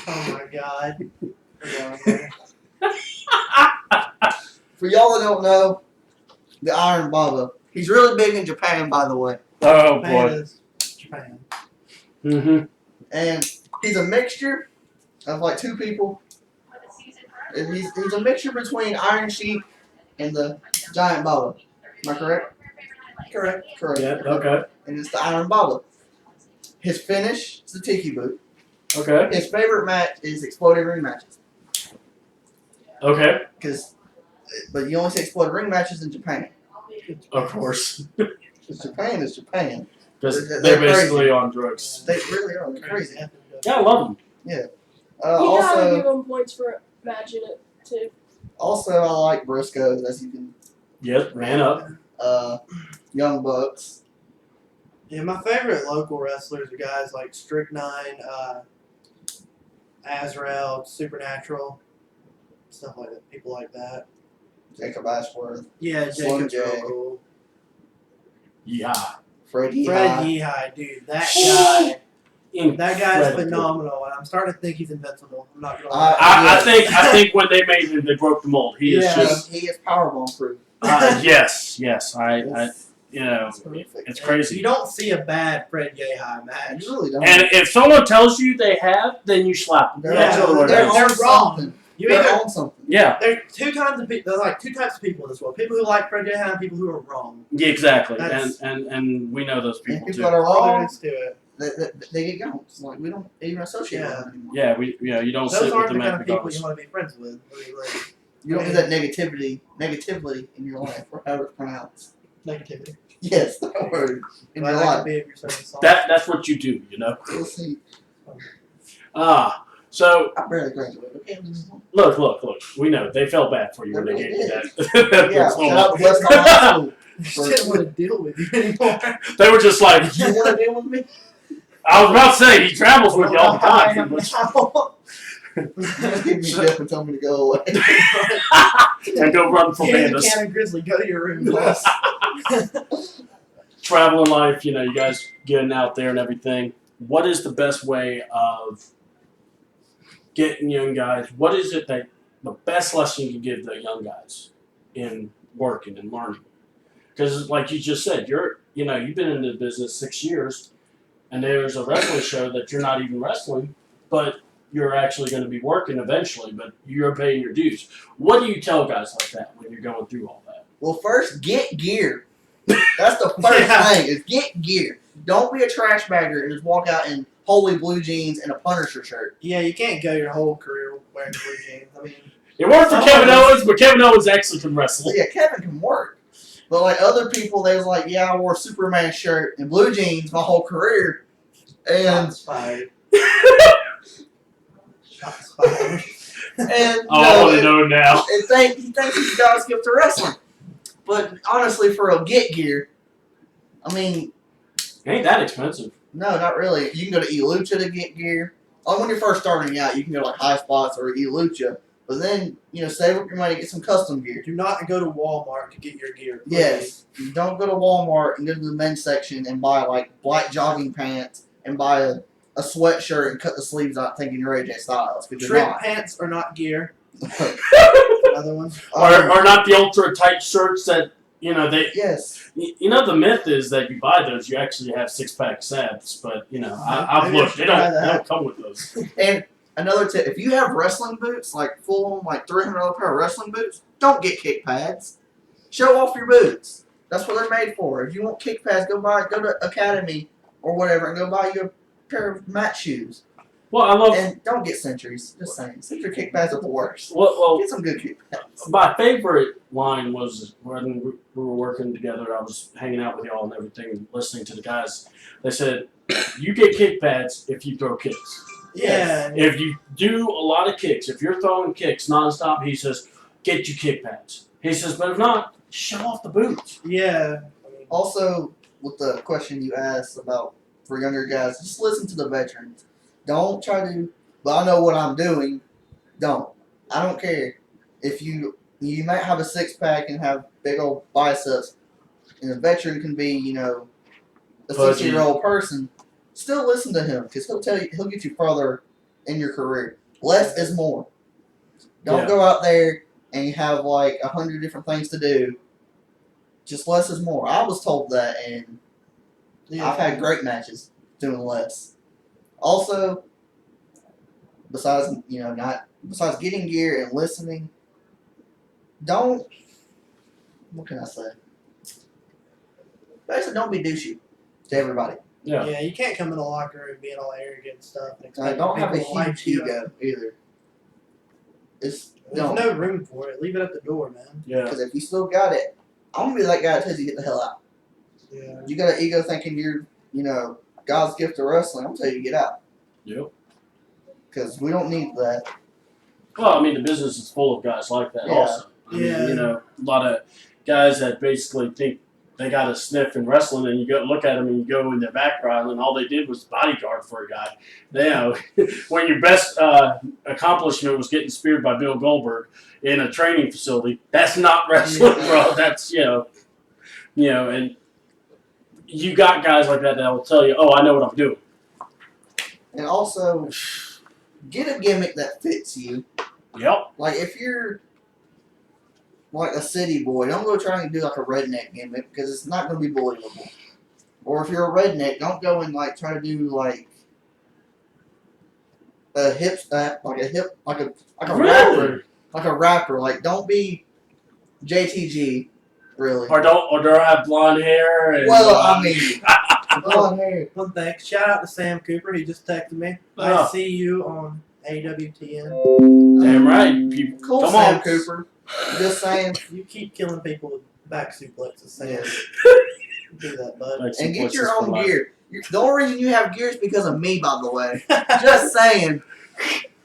[SPEAKER 3] Oh my God.
[SPEAKER 1] For y'all that don't know, the Iron Baba. He's really big in Japan, by the way.
[SPEAKER 2] Oh
[SPEAKER 3] Japan
[SPEAKER 2] boy.
[SPEAKER 3] is Japan.
[SPEAKER 2] Mm-hmm.
[SPEAKER 1] And he's a mixture of like two people. And he's a mixture between Iron Sheik and the Giant Baba. Am I correct?
[SPEAKER 3] Correct.
[SPEAKER 1] Correct.
[SPEAKER 2] Yeah. Okay.
[SPEAKER 1] And it's the Iron Baba. His finish is the Tiki Boot.
[SPEAKER 2] Okay.
[SPEAKER 1] His favorite match is Exploding Ring matches.
[SPEAKER 2] Okay.
[SPEAKER 1] But you only see Exploding Ring matches in Japan.
[SPEAKER 2] Of course.
[SPEAKER 1] It's Japan. It's Japan.
[SPEAKER 2] Because
[SPEAKER 1] They're
[SPEAKER 2] they're
[SPEAKER 1] crazy.
[SPEAKER 2] basically on drugs.
[SPEAKER 1] They really are. They're crazy.
[SPEAKER 2] Yeah, I love them.
[SPEAKER 5] You gotta
[SPEAKER 1] Also,
[SPEAKER 5] give them points for matching it too.
[SPEAKER 1] I like Briscoes, as you can.
[SPEAKER 2] Yep, ran up.
[SPEAKER 1] Young Bucks.
[SPEAKER 3] Yeah, my favorite local wrestlers are guys like Strychnine, Azrael, Supernatural, stuff like that. People like that.
[SPEAKER 1] Jacob Ashworth.
[SPEAKER 3] Yeah,
[SPEAKER 1] Slim
[SPEAKER 3] Jacob's
[SPEAKER 1] J.
[SPEAKER 3] real cool.
[SPEAKER 2] Yeah.
[SPEAKER 1] Freddie.
[SPEAKER 3] Fred Yehai, dude, that guy. That guy's
[SPEAKER 2] Incredible.
[SPEAKER 3] phenomenal, and I'm starting to think he's invincible. I'm not gonna
[SPEAKER 1] I-
[SPEAKER 3] lie.
[SPEAKER 2] I think when they made him, they broke the mold. He is
[SPEAKER 3] Yeah.
[SPEAKER 2] just
[SPEAKER 1] He is powerbomb proof.
[SPEAKER 2] yes. I
[SPEAKER 1] It's-
[SPEAKER 2] you know,
[SPEAKER 1] it's perfect.
[SPEAKER 2] it's crazy.
[SPEAKER 3] You don't see a bad Fred Yehai match.
[SPEAKER 1] You really don't.
[SPEAKER 2] And if someone tells you they have, then you slap them.
[SPEAKER 1] They're,
[SPEAKER 2] That's
[SPEAKER 3] Yeah,
[SPEAKER 2] really what it
[SPEAKER 1] they're
[SPEAKER 2] is.
[SPEAKER 3] they're
[SPEAKER 1] on
[SPEAKER 3] wrong.
[SPEAKER 1] something.
[SPEAKER 3] You
[SPEAKER 1] They're
[SPEAKER 3] either
[SPEAKER 1] on something.
[SPEAKER 2] Yeah,
[SPEAKER 3] there's there's like two types of people in this world: people who like Fred Yehai and people who are wrong.
[SPEAKER 2] yeah, exactly.
[SPEAKER 3] That's-
[SPEAKER 2] and we know those
[SPEAKER 1] And
[SPEAKER 2] people
[SPEAKER 1] people
[SPEAKER 2] too.
[SPEAKER 1] that are
[SPEAKER 3] All there
[SPEAKER 1] wrong,
[SPEAKER 3] is to it.
[SPEAKER 1] they get gone. It's like we don't even associate with
[SPEAKER 3] Yeah.
[SPEAKER 1] them anymore.
[SPEAKER 2] Yeah, you don't
[SPEAKER 3] Those
[SPEAKER 2] sit with
[SPEAKER 3] aren't
[SPEAKER 2] them
[SPEAKER 3] the kind
[SPEAKER 2] at
[SPEAKER 3] of people
[SPEAKER 2] regardless.
[SPEAKER 3] you want to be friends with. I mean, like,
[SPEAKER 1] You don't do that negativity in your life, or however it's pronounced.
[SPEAKER 3] negativity.
[SPEAKER 1] Yes, that word in
[SPEAKER 3] Well,
[SPEAKER 1] your
[SPEAKER 3] that
[SPEAKER 1] life.
[SPEAKER 3] could be if you're saying something.
[SPEAKER 2] That's what you do, you know.
[SPEAKER 1] We'll see.
[SPEAKER 2] So
[SPEAKER 1] I barely graduated. Okay,
[SPEAKER 2] look. We know they felt bad for you when they gave you that.
[SPEAKER 1] yeah,
[SPEAKER 2] diploma.
[SPEAKER 1] shout out to West High School.
[SPEAKER 3] I didn't want to deal with you anymore.
[SPEAKER 2] They were just like,
[SPEAKER 1] You want to deal with me?
[SPEAKER 2] I was about to say he travels with you all the
[SPEAKER 1] I
[SPEAKER 2] time.
[SPEAKER 1] am now. Give me dip and tell me to go away.
[SPEAKER 2] And go run for
[SPEAKER 3] Here's a
[SPEAKER 2] Bandus.
[SPEAKER 3] can of Grizzly. Go to your room, boss.
[SPEAKER 2] Traveling life, you guys getting out there and everything. What is the best way of getting young guys? What is it that the best lesson you can give the young guys in working and learning? Because, like you just said, you've been in the business 6 years, and there's a wrestling show that you're not even wrestling, but you're actually going to be working eventually, but you're paying your dues. What do you tell guys like that when you're going through all that?
[SPEAKER 1] Well, first, get gear. That's the first
[SPEAKER 3] Yeah.
[SPEAKER 1] thing, is get gear. Don't be a trash bagger and just walk out in holy blue jeans and a Punisher shirt.
[SPEAKER 3] Yeah, you can't go your whole career wearing blue jeans. I mean,
[SPEAKER 2] It worked for Kevin Owens, but Kevin Owens actually can
[SPEAKER 1] So
[SPEAKER 2] wrestle.
[SPEAKER 1] yeah, Kevin can work. But like other people, they was like, yeah, I wore a Superman shirt and blue jeans my whole career. And
[SPEAKER 3] shots fired. Shots fired.
[SPEAKER 1] and
[SPEAKER 2] I want to know now.
[SPEAKER 1] he thinks he's got his gift to wrestling. But honestly, for a get gear, I mean,
[SPEAKER 2] Ain't that expensive?
[SPEAKER 1] no, not really. You can go to eLucha to get gear. Like when you're first starting out, you can go to like High Spots or eLucha. But then, save up your money, get some custom gear.
[SPEAKER 3] Do not go to Walmart to get your gear. please.
[SPEAKER 1] Yes. You don't go to Walmart and go to the men's section and buy like black jogging pants and buy a sweatshirt and cut the sleeves out thinking you're AJ Styles. Because you're
[SPEAKER 3] Shrimp
[SPEAKER 1] not.
[SPEAKER 3] pants are not gear. Another one.
[SPEAKER 2] Or not the ultra tight shirts that they.
[SPEAKER 1] Yes.
[SPEAKER 2] The myth is that you buy those, you actually have 6-pack abs. But I've
[SPEAKER 3] Maybe I
[SPEAKER 2] looked;
[SPEAKER 3] should
[SPEAKER 2] they
[SPEAKER 3] try
[SPEAKER 2] don't
[SPEAKER 3] that.
[SPEAKER 2] come with those.
[SPEAKER 1] And another tip, if you have wrestling boots, like full like $300 pair of wrestling boots, don't get kick pads. Show off your boots. That's what they're made for. If you want kick pads, go to Academy or whatever and go buy you a pair of mat shoes.
[SPEAKER 2] Well, I love.
[SPEAKER 1] And don't get Centuries. Just saying. Century kick pads are the worst.
[SPEAKER 2] Well,
[SPEAKER 1] Get some good kick pads.
[SPEAKER 2] my favorite line was when we were working together. I was hanging out with y'all and everything, listening to the guys. They said, "You get kick pads if you throw kicks.
[SPEAKER 3] Yeah.
[SPEAKER 2] If you do a lot of kicks, if you're throwing kicks nonstop, he says, get you kick pads. He says, but if not, show off the boots."
[SPEAKER 3] Yeah.
[SPEAKER 1] Also, with the question you asked about for younger guys, just listen to the veterans. Don't try to, well, I know what I'm doing. Don't. I don't care. If you might have a 6-pack and have big old biceps, and a veteran can be, a
[SPEAKER 2] Fuzzy.
[SPEAKER 1] 60-year-old person, still listen to him because he'll get you further in your career. Less is more. Don't
[SPEAKER 2] Yeah.
[SPEAKER 1] go out there and you have like 100 different things to do. Just less is more. I was told that, and
[SPEAKER 3] Yeah.
[SPEAKER 1] I've had great matches doing less. Also, besides getting gear and listening, what can I say? Basically, don't be douchey to everybody.
[SPEAKER 2] Yeah.
[SPEAKER 3] Yeah, you can't come in the locker room being all arrogant and stuff. And expect
[SPEAKER 1] Don't have a
[SPEAKER 3] people to like
[SPEAKER 1] huge
[SPEAKER 3] you.
[SPEAKER 1] ego either.
[SPEAKER 3] There's
[SPEAKER 1] Don't.
[SPEAKER 3] no room for it. Leave it at the door, man.
[SPEAKER 2] Yeah.
[SPEAKER 1] Because if you still got it, I'm gonna be that guy that tells you to get the hell out.
[SPEAKER 3] Yeah.
[SPEAKER 1] You got an ego thinking you're, God's gift to wrestling. I'm telling you, get out.
[SPEAKER 2] Yep.
[SPEAKER 1] Because we don't need that.
[SPEAKER 2] Well, I mean, the business is full of guys like that
[SPEAKER 1] Yeah.
[SPEAKER 2] also. I mean,
[SPEAKER 3] Yeah.
[SPEAKER 2] a lot of guys that basically think they got a sniff in wrestling, and you go look at them and you go in their background, and all they did was bodyguard for a guy. When your best accomplishment was getting speared by Bill Goldberg in a training facility, that's not wrestling, bro. That's, and you got guys like that will tell you, oh, I know what I'm doing.
[SPEAKER 1] And also, get a gimmick that fits you.
[SPEAKER 2] Yep.
[SPEAKER 1] Like, if you're like a city boy, don't go trying to do like a redneck gimmick because it's not going to be believable. Or if you're a redneck, don't go and like try to do like a hip like a
[SPEAKER 2] Really?
[SPEAKER 1] rapper. Like, don't be JTG, really.
[SPEAKER 2] Or don't have blonde hair. And,
[SPEAKER 1] Well, I mean, blonde hair.
[SPEAKER 3] One thing, shout out to Sam Cooper. He just texted me.
[SPEAKER 2] Oh.
[SPEAKER 3] I see you on AWTN.
[SPEAKER 2] Damn right. People,
[SPEAKER 1] Cool,
[SPEAKER 2] come
[SPEAKER 1] Sam
[SPEAKER 2] on.
[SPEAKER 1] Cooper. Just saying.
[SPEAKER 3] You keep killing people with back suplexes, Sam.
[SPEAKER 1] Yeah.
[SPEAKER 3] Do that, bud.
[SPEAKER 2] Like
[SPEAKER 1] And get
[SPEAKER 2] suplexes
[SPEAKER 1] your
[SPEAKER 2] for
[SPEAKER 1] own
[SPEAKER 2] life.
[SPEAKER 1] gear. The only reason you have gear is because of me, by the way. Just saying.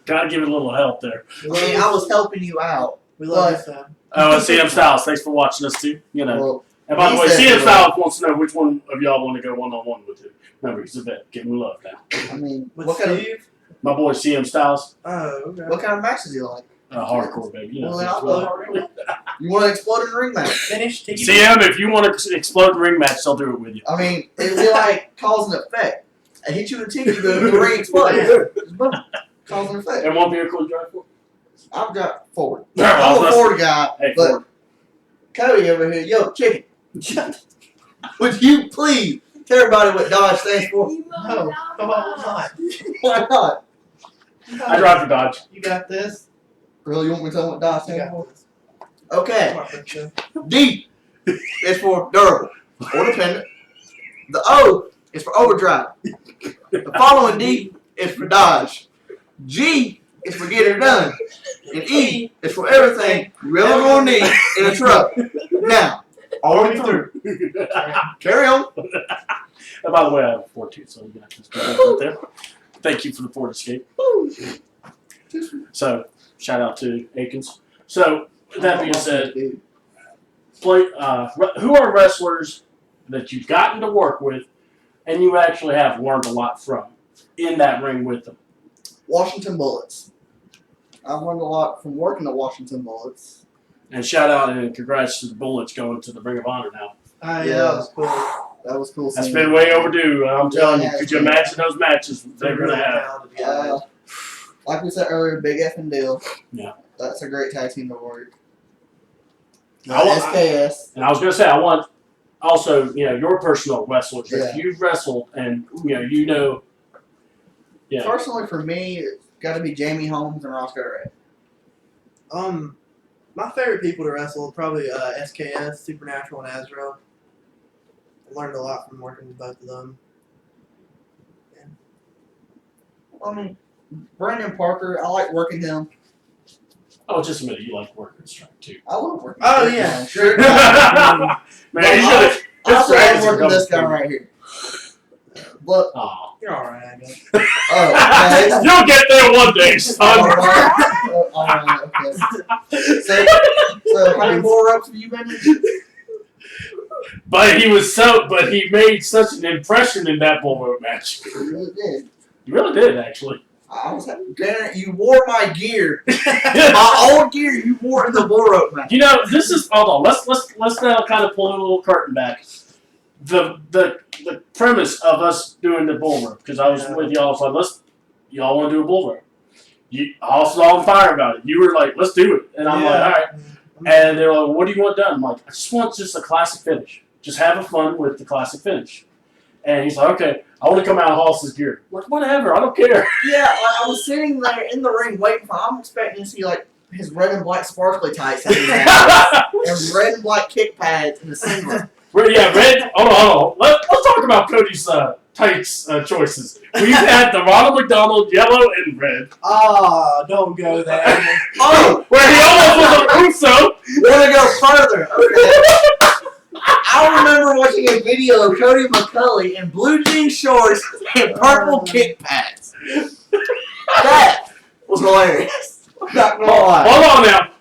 [SPEAKER 2] Gotta give it a little help there.
[SPEAKER 3] We
[SPEAKER 1] I
[SPEAKER 3] love
[SPEAKER 1] mean,
[SPEAKER 3] you,
[SPEAKER 1] I was helping you out.
[SPEAKER 3] we love you, Sam.
[SPEAKER 2] Oh, and CM Styles, thanks for watching us too.
[SPEAKER 1] Well,
[SPEAKER 2] And by the
[SPEAKER 1] he
[SPEAKER 2] way,
[SPEAKER 1] said
[SPEAKER 2] CM
[SPEAKER 1] he
[SPEAKER 2] Styles wants to know which one of y'all want to go one-on-one with him. Remember, he's a vet. Give him love now.
[SPEAKER 1] I mean,
[SPEAKER 3] With
[SPEAKER 1] what kind of
[SPEAKER 3] Steve?
[SPEAKER 2] My boy CM Styles,
[SPEAKER 3] Oh, okay.
[SPEAKER 1] matches do you like?
[SPEAKER 2] hardcore baby. You know.
[SPEAKER 1] Well, then I'll go. You want to explode in the ring match?
[SPEAKER 3] Finish. Tiki.
[SPEAKER 2] CM, if you want to explode the ring match, they'll do it with you.
[SPEAKER 1] I mean, it'd be like cause and effect. I hit you with a tiki, the ring explodes. Just boom. Cause and effect.
[SPEAKER 2] And one vehicle you drive for?
[SPEAKER 1] I've got forward.
[SPEAKER 2] I was
[SPEAKER 1] I'm a forward guy,
[SPEAKER 2] Hey,
[SPEAKER 1] but
[SPEAKER 2] Ford.
[SPEAKER 1] Cody over here, yo, chicken. Would you please tell everybody what Dodge stands for?
[SPEAKER 3] No, come on, not.
[SPEAKER 1] Why not?
[SPEAKER 2] I drive for Dodge.
[SPEAKER 3] You got this.
[SPEAKER 1] Really, you want me to tell them what Dodge
[SPEAKER 3] You
[SPEAKER 1] stands
[SPEAKER 3] got
[SPEAKER 1] for?
[SPEAKER 3] this.
[SPEAKER 1] Okay.
[SPEAKER 3] Come on, Big Show.
[SPEAKER 1] D is for durable or dependent. The O is for overdrive. The following D is for Dodge. G is for get it done. And E is for everything you ever gonna need in a truck. Now, all the way through. Carry on.
[SPEAKER 2] And by the way, I have a Ford too, so you got this right there. Thank you for the Ford Escape. So, shout out to Akins. So, that being said, who are wrestlers that you've gotten to work with and you actually have learned a lot from in that ring with them?
[SPEAKER 1] Washington Bullets. I've learned a lot from working at Washington Bullets.
[SPEAKER 2] And shout out and congrats to the Bullets going to the Ring of Honor now.
[SPEAKER 3] Yeah,
[SPEAKER 1] Yeah.
[SPEAKER 3] that was cool.
[SPEAKER 1] That was cool.
[SPEAKER 2] That's
[SPEAKER 1] seeing
[SPEAKER 2] been
[SPEAKER 1] that.
[SPEAKER 2] way overdue. I'm telling you.
[SPEAKER 1] Yeah,
[SPEAKER 2] Could you imagine those matches they're going to have?
[SPEAKER 1] Like we said earlier, big effing deal.
[SPEAKER 2] Yeah.
[SPEAKER 1] That's a great tag team to work.
[SPEAKER 2] I-
[SPEAKER 1] SKS.
[SPEAKER 2] And I was going to say, I want also, your personal wrestlers.
[SPEAKER 1] Yeah.
[SPEAKER 2] If you've wrestled and, yeah.
[SPEAKER 1] Personally, for me, it's got to be Jamie Holmes and Roscoe Ray.
[SPEAKER 3] My favorite people to wrestle probably SKS, Supernatural, and Azrael. I learned a lot from working with both of them.
[SPEAKER 1] I mean, Brandon Parker, I like working him.
[SPEAKER 2] Oh, just a minute. You like working strike too.
[SPEAKER 1] I love working.
[SPEAKER 3] Oh,
[SPEAKER 1] with
[SPEAKER 3] yeah.
[SPEAKER 1] him. Sure.
[SPEAKER 2] Man, you should
[SPEAKER 1] I also
[SPEAKER 2] His
[SPEAKER 1] like working
[SPEAKER 2] rags are
[SPEAKER 1] this guy
[SPEAKER 2] coming
[SPEAKER 1] right here. But
[SPEAKER 2] Aw.
[SPEAKER 3] You're alright, I guess.
[SPEAKER 1] okay.
[SPEAKER 2] You'll get there one day, son.
[SPEAKER 1] Alright, okay. So how many more reps have you been in?
[SPEAKER 2] But he made such an impression in that bull rope match.
[SPEAKER 1] You really did.
[SPEAKER 2] He really did, actually.
[SPEAKER 1] I was Darren, you wore my gear. My old gear you wore in the bull rope match.
[SPEAKER 2] This is hold on. Let's now kind of pull a little curtain back. The premise of us doing the bull rope, because I was with y'all, so y'all want to do a bull rope. I was all on fire about it. You were like, let's do it, and I'm like, all right. And they're like, what do you want done? I'm like, I just want a classic finish. Just have fun with the classic finish. And he's like, okay, I want to come out of Hollis's gear. I'm like, whatever, I don't care.
[SPEAKER 1] Yeah, like I was sitting there in the ring waiting for. I'm expecting to see like his red and black sparkly tights that he has, and red and black kick pads in the singlet.
[SPEAKER 2] Red. Hold on. Let's talk about Cody's tights choices. We've had the Ronald McDonald yellow and red.
[SPEAKER 3] Oh, don't go there.
[SPEAKER 1] Oh,
[SPEAKER 2] Where he almost was a Russo.
[SPEAKER 1] want to go further? Okay.
[SPEAKER 6] I remember watching a video of Cody McCulley in blue jean shorts and purple kick pads. That was hilarious. I'm not gonna lie.
[SPEAKER 2] Hold on now.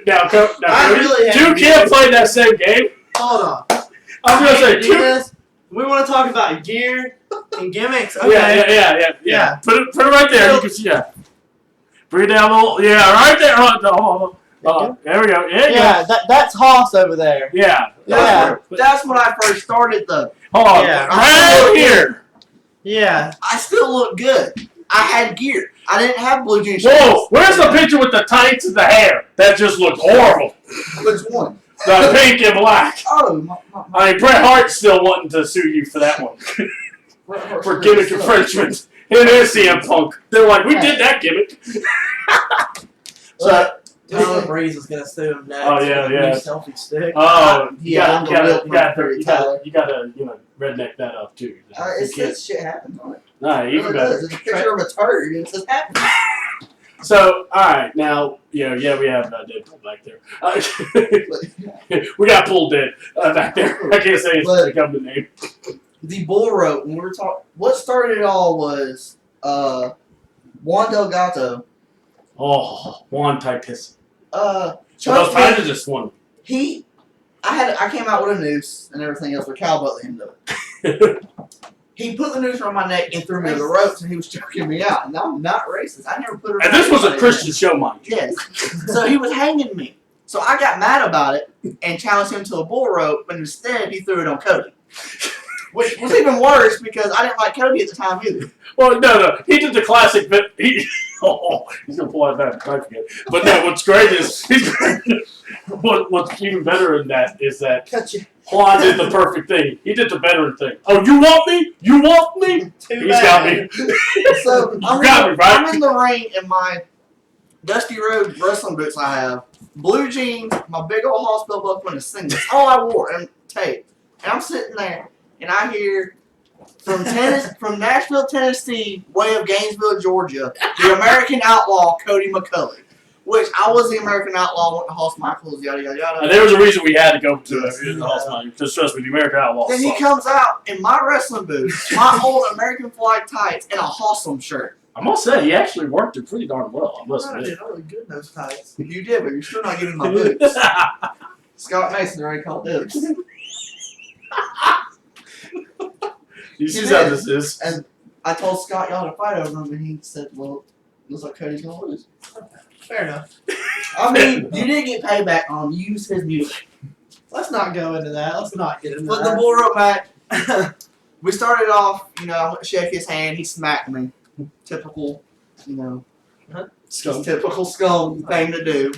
[SPEAKER 2] Now,
[SPEAKER 3] I really
[SPEAKER 2] two
[SPEAKER 3] have
[SPEAKER 2] kids played that same game.
[SPEAKER 3] Hold on.
[SPEAKER 2] I was gonna say two.
[SPEAKER 3] This. We want to talk about gear and gimmicks. Okay.
[SPEAKER 2] Yeah. Put it right there. You can see that. Bring it down a little. Yeah, right there. There we go.
[SPEAKER 6] Yeah, that's Hoss over there.
[SPEAKER 2] Yeah.
[SPEAKER 6] That's when I first started though.
[SPEAKER 2] Hold on.
[SPEAKER 3] Yeah.
[SPEAKER 2] Right here.
[SPEAKER 3] Yeah.
[SPEAKER 6] I still look good. I had gear. I didn't have blue jean shorts.
[SPEAKER 2] Whoa! Where's the picture with the tights and the hair? That just looked horrible.
[SPEAKER 1] Which one?
[SPEAKER 2] The pink and black.
[SPEAKER 1] Oh,
[SPEAKER 2] I mean, Bret Hart's still wanting to sue you for that one. For gimmick infringement. It is CM Punk. They're like, we did that gimmick.
[SPEAKER 3] So Tyler Breeze is gonna sue him next.
[SPEAKER 2] Oh, yeah,
[SPEAKER 3] for the
[SPEAKER 2] yeah.
[SPEAKER 3] new selfie stick.
[SPEAKER 2] Oh,
[SPEAKER 1] Yeah,
[SPEAKER 2] you gotta redneck that up too.
[SPEAKER 1] it says shit happens on it.
[SPEAKER 2] Nah,
[SPEAKER 1] It
[SPEAKER 2] even
[SPEAKER 1] really
[SPEAKER 2] better.
[SPEAKER 1] does. It's a picture of a turd and it says happens.
[SPEAKER 2] So, all right, now, we have Deadpool back there. We got Pull Dead back there. I can't say his company name.
[SPEAKER 1] The bull rope, when we were talking, what started it all was Juan Delgado.
[SPEAKER 2] Oh, Juan Titus.
[SPEAKER 1] Chuck
[SPEAKER 2] Those Titus just won.
[SPEAKER 1] I came out with a noose and everything else with cow butt at the end of it. He put the noose around my neck and threw me to the ropes and he was choking me out. And I'm not racist. I never put it around
[SPEAKER 2] And this was a
[SPEAKER 1] anybody.
[SPEAKER 2] Christian show, mind you.
[SPEAKER 1] Yes. So he was hanging me. So I got mad about it and challenged him to a bull rope, but instead he threw it on Cody. Which was even worse because I didn't like Cody at the time either.
[SPEAKER 2] Well, no. He did the classic bit. He's going to pull that back. I forget. But no, what's great is, what's even better than that is that
[SPEAKER 1] Cut you.
[SPEAKER 2] Juan did the perfect thing. He did the veteran thing. Oh, you want me? You want me? He's got me.
[SPEAKER 1] So
[SPEAKER 2] Right?
[SPEAKER 1] I'm in the ring in my Dusty Road wrestling boots I have. Blue jeans, my big old hospital buckle, and a singlet. That's all I wore, and tape. And I'm sitting there, and I hear from Nashville, Tennessee, way of Gainesville, Georgia, the American Outlaw, Cody McCulley. Which I was the American Outlaw, went to Hoss Michaels, yada, yada, yada.
[SPEAKER 2] And there was a reason we had to go to the hospital. Because trust me, the American Outlaw
[SPEAKER 1] Then he
[SPEAKER 2] sucks.
[SPEAKER 1] comes out in my wrestling boots, my old American flag tights, and a Hossum shirt.
[SPEAKER 2] I must say, he actually worked it pretty darn well. I must
[SPEAKER 3] I
[SPEAKER 2] admit.
[SPEAKER 3] did really good in those tights.
[SPEAKER 1] You did, but you're still not getting my boots. Scott Mason already called dibs.
[SPEAKER 2] You see how this is?
[SPEAKER 1] And I told Scott y'all to fight over him, and he said, well, looks like Cody's going to lose.
[SPEAKER 3] Fair enough.
[SPEAKER 1] I mean, you did get payback on him. You used his music.
[SPEAKER 3] Let's not go into that. Let's not get into
[SPEAKER 1] But the
[SPEAKER 3] that.
[SPEAKER 1] bull rope match, we started off, I went to shake his hand. He smacked me. Typical,
[SPEAKER 2] Scum.
[SPEAKER 1] typical Scum thing to do.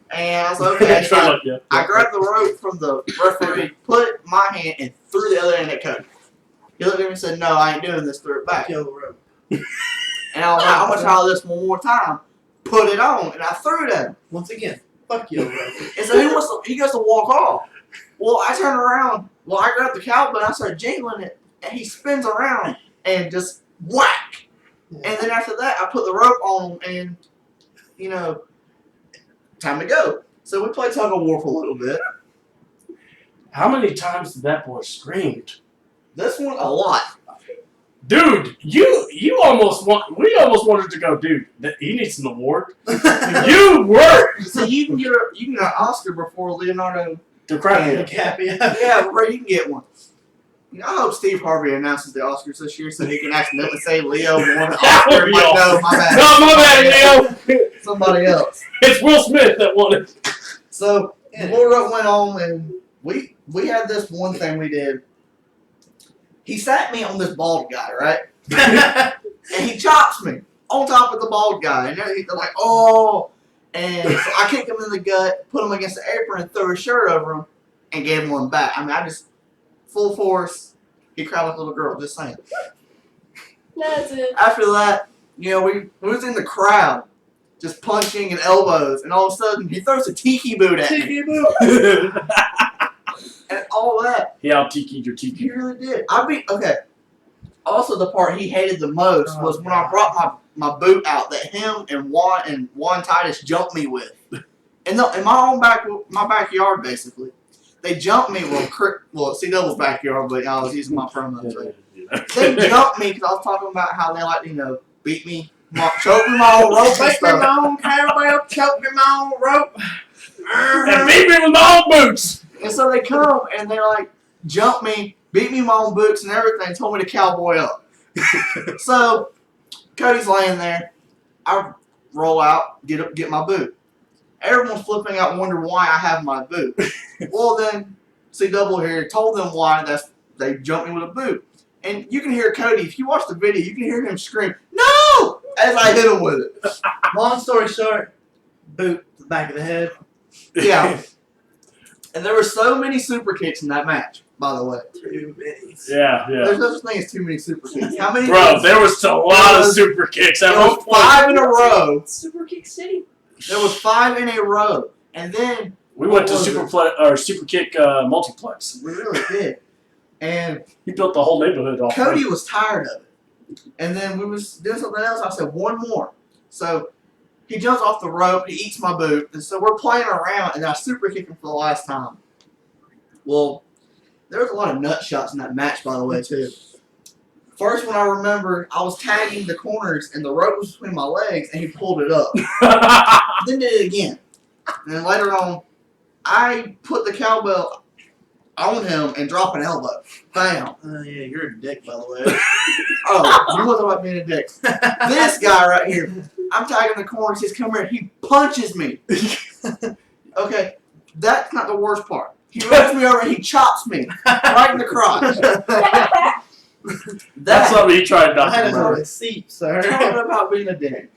[SPEAKER 1] And I was like, okay. So I grabbed the rope from the referee, put my hand, and threw the other end at Cody. He looked at me and said, no, I ain't doing this. Threw it back.
[SPEAKER 3] Kill the rope.
[SPEAKER 1] And I was like, I'm going to try this one more time. Put it on. And I threw it at him.
[SPEAKER 3] Once again, fuck you, rope.
[SPEAKER 1] And so he goes to walk off. Well, I turn around. Well, I grabbed the cowbell and I started jingling it. And he spins around and just whack. And then after that, I put the rope on him and, time to go. So we played tug of war for a little bit.
[SPEAKER 2] How many times did that boy scream?
[SPEAKER 1] This one, a lot.
[SPEAKER 2] Dude, we almost wanted to go, dude, he needs an award. You were!
[SPEAKER 1] So you can get an Oscar before Leonardo
[SPEAKER 2] DiCaprio.
[SPEAKER 3] DiCaprio.
[SPEAKER 1] Yeah, bro, you can get one. I hope Steve Harvey announces the Oscars this year so he can accidentally say Leo won an Oscar.
[SPEAKER 2] would be
[SPEAKER 1] Like, no,
[SPEAKER 2] awesome.
[SPEAKER 1] my bad.
[SPEAKER 2] No, my bad, Leo.
[SPEAKER 1] Somebody else.
[SPEAKER 2] It's Will Smith that won it.
[SPEAKER 1] So the bull rope went on, and we had this one thing we did. He sat me on this bald guy, right? And he chops me on top of the bald guy, and they're like, oh. And so I kicked him in the gut, put him against the apron, and threw his shirt over him, and gave him one back. I mean, I just full force. He cried like a little girl. Just saying.
[SPEAKER 5] That's it.
[SPEAKER 1] After that, we was in the crowd, just punching and elbows, and all of a sudden he throws a tiki boot at me,
[SPEAKER 3] Tiki boot.
[SPEAKER 1] and all that.
[SPEAKER 2] He out-tiki'd your tiki.
[SPEAKER 1] He really did. Okay. Also, the part he hated the most was when I brought my boot out that him and Juan Titus jumped me with, in my backyard basically.
[SPEAKER 6] They jumped me. Well, C Double's backyard, but I was using my promo. They jumped me because I was talking about how they like to, beat me, choke me my own rope and
[SPEAKER 3] Beat me
[SPEAKER 6] stuff.
[SPEAKER 3] my own cowbell, choke me my own rope.
[SPEAKER 2] And beat me with my own boots.
[SPEAKER 6] And so they come and they jump me, beat me my own boots and everything, told me to cowboy up. So Cody's laying there. I roll out, get my boot. Everyone's flipping out, wondering why I have my boot. Well, then C Double here told them why they jumped me with a boot. And you can hear Cody, if you watch the video, you can hear him scream, "No!" as I hit him with it.
[SPEAKER 3] Long story short, boot to the back of the head.
[SPEAKER 6] Yeah. And there were so many super kicks in that match, by the way.
[SPEAKER 3] Too many.
[SPEAKER 2] Yeah.
[SPEAKER 6] There's no such thing as too many super kicks. How many?
[SPEAKER 2] Bro, there was a lot of super kicks.
[SPEAKER 6] There
[SPEAKER 2] At
[SPEAKER 6] was
[SPEAKER 2] one point,
[SPEAKER 6] 5 in a row.
[SPEAKER 5] Super Kick City.
[SPEAKER 6] There was 5 in a row. And then
[SPEAKER 2] we went to
[SPEAKER 6] What was
[SPEAKER 2] super kick multiplex.
[SPEAKER 6] we really did. And
[SPEAKER 2] He built the whole neighborhood off.
[SPEAKER 6] Cody was tired of it. And then we was doing something else. I said, one more. So he jumps off the rope. He eats my boot. And so we're playing around, and I super kick him for the last time. Well, there was a lot of nut shots in that match, by the way, too. First one I remember, I was tagging the corners, and the rope was between my legs, and he pulled it up. Then did it again. And then later on, I put the cowbell on him and drop an elbow. Bam.
[SPEAKER 3] Yeah, you're a dick, by the way.
[SPEAKER 6] Oh, you wasn't about being a dick. This guy right here, I'm tagging the corner. He says, "Come here." He punches me. Okay, that's not the worst part. He runs me over and he chops me right in the crotch.
[SPEAKER 2] That's something he tried
[SPEAKER 3] I
[SPEAKER 2] not
[SPEAKER 3] had
[SPEAKER 2] to
[SPEAKER 3] it on
[SPEAKER 2] remember.
[SPEAKER 3] a seat, sir.
[SPEAKER 6] Talking about being a dick.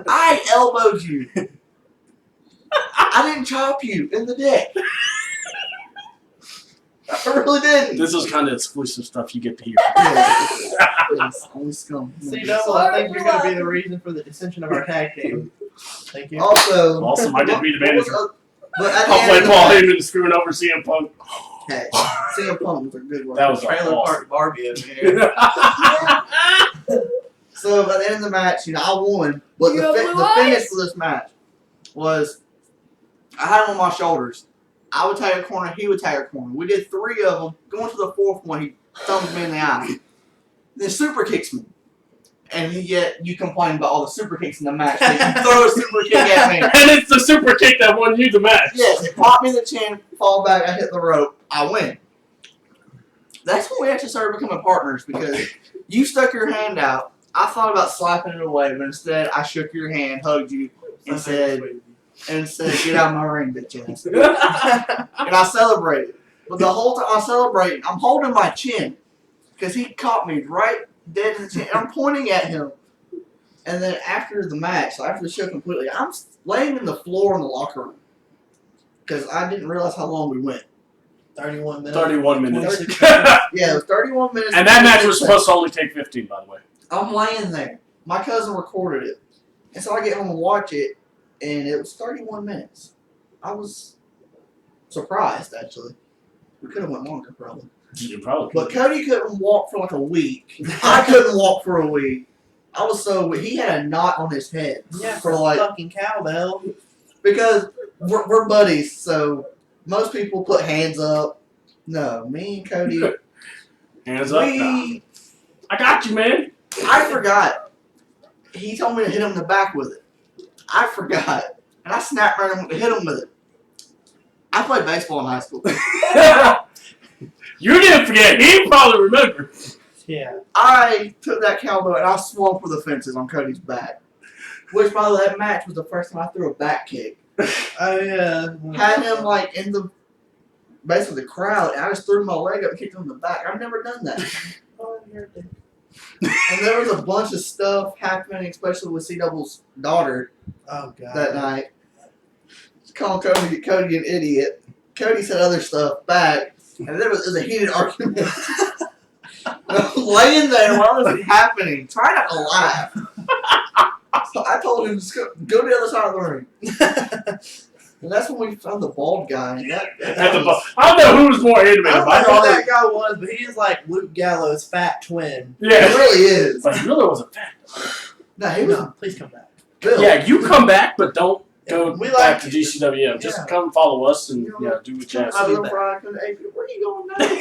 [SPEAKER 6] I elbowed you. I didn't chop you in the dick. I really didn't.
[SPEAKER 2] This is kind of exclusive stuff you get to hear.
[SPEAKER 6] Yes, only scum.
[SPEAKER 3] See, Double, I think you're going to be the reason for the dissension of our tag team. Thank you.
[SPEAKER 6] Also,
[SPEAKER 2] Awesome, I get to be the manager.
[SPEAKER 6] But at the
[SPEAKER 2] I'll
[SPEAKER 6] end
[SPEAKER 2] play
[SPEAKER 6] of the
[SPEAKER 2] Paul
[SPEAKER 6] match-
[SPEAKER 2] Heyman screwing over CM Punk.
[SPEAKER 6] Hey, CM Punk was a good one.
[SPEAKER 2] That was
[SPEAKER 3] Trailer
[SPEAKER 2] awesome.
[SPEAKER 3] Park Barbie over here.
[SPEAKER 6] So by the end of the match, I won. But
[SPEAKER 5] You
[SPEAKER 6] the,
[SPEAKER 5] have
[SPEAKER 6] the
[SPEAKER 5] blue
[SPEAKER 6] finish
[SPEAKER 5] eyes?
[SPEAKER 6] for this match was I had him on my shoulders. I would tag a corner, he would tag a corner. We did 3 of them. Going to the 4th one, he thumbs me in the eye. Then super kicks me. And yet you complain about all the super kicks in the match. So you throw a super kick at me.
[SPEAKER 2] And it's the super kick that won you the match.
[SPEAKER 6] Yes, pop me in the chin, fall back, I hit the rope, I win. That's when we actually started becoming partners because you stuck your hand out. I thought about slapping it away, but instead I shook your hand, hugged you, and said, "Get out of my ring, bitch ass." And I celebrated. But the whole time I'm celebrating, I'm holding my chin because he caught me right dead in the chin. And I'm pointing at him. And then after the match, so after the show completely, I'm laying in the floor in the locker room because I didn't realize how long we went.
[SPEAKER 3] 31 minutes.
[SPEAKER 2] 31 minutes.
[SPEAKER 3] 26
[SPEAKER 6] Yeah, it was 31 minutes.
[SPEAKER 2] And that match was supposed to only take 15, by the way.
[SPEAKER 6] I'm laying there. My cousin recorded it. And so I get home and watch it, and it was 31 minutes. I was surprised, actually. We could have went longer, probably.
[SPEAKER 2] You probably
[SPEAKER 6] But
[SPEAKER 2] could.
[SPEAKER 6] Cody couldn't walk for like a week. I couldn't walk for a week. I was so... He had a knot on his head.
[SPEAKER 3] Yeah,
[SPEAKER 6] For like...
[SPEAKER 3] fucking cowbell.
[SPEAKER 6] Because we're buddies, so most people put hands up. No, me and Cody...
[SPEAKER 2] Hands up. Nah. I got you, man.
[SPEAKER 6] I forgot. He told me to hit him in the back with it. I forgot. And I snapped right him to hit him with it. I played baseball in high school.
[SPEAKER 2] You didn't forget. He probably remembered.
[SPEAKER 3] Yeah.
[SPEAKER 6] I took that cowbell and I swung for the fences on Cody's back. Which, by the way, that match was the first time I threw a back kick.
[SPEAKER 3] Oh, yeah.
[SPEAKER 6] Had him, like, in the... basically the crowd, and I just threw my leg up and kicked him in the back. I've never done that.
[SPEAKER 3] Oh, you're a dick.
[SPEAKER 6] And there was a bunch of stuff happening, especially with C-Double's daughter
[SPEAKER 3] Oh, God.
[SPEAKER 6] that night. Calling Cody an idiot. Cody said other stuff back, and it was a heated argument. I'm laying there while this is happening, trying not to laugh. So I told him, just go to the other side of the ring. And that's when we found the bald guy. And that
[SPEAKER 2] I don't know who was more
[SPEAKER 3] I
[SPEAKER 2] animated.
[SPEAKER 3] don't
[SPEAKER 2] My
[SPEAKER 3] know who
[SPEAKER 2] daughter.
[SPEAKER 3] that guy was, but he is like Luke Gallows' fat twin.
[SPEAKER 6] it
[SPEAKER 2] Yeah.
[SPEAKER 6] really is.
[SPEAKER 2] But he really wasn't fat.
[SPEAKER 6] No, he was
[SPEAKER 3] No, please come back.
[SPEAKER 6] Bill.
[SPEAKER 2] Yeah, you come back, but don't go
[SPEAKER 3] We
[SPEAKER 2] back
[SPEAKER 3] like
[SPEAKER 2] to
[SPEAKER 3] you.
[SPEAKER 2] GCWM. Just
[SPEAKER 3] Yeah.
[SPEAKER 2] come follow us and do what you have to
[SPEAKER 6] I
[SPEAKER 2] do.
[SPEAKER 6] love Brian. Hey, where you going now?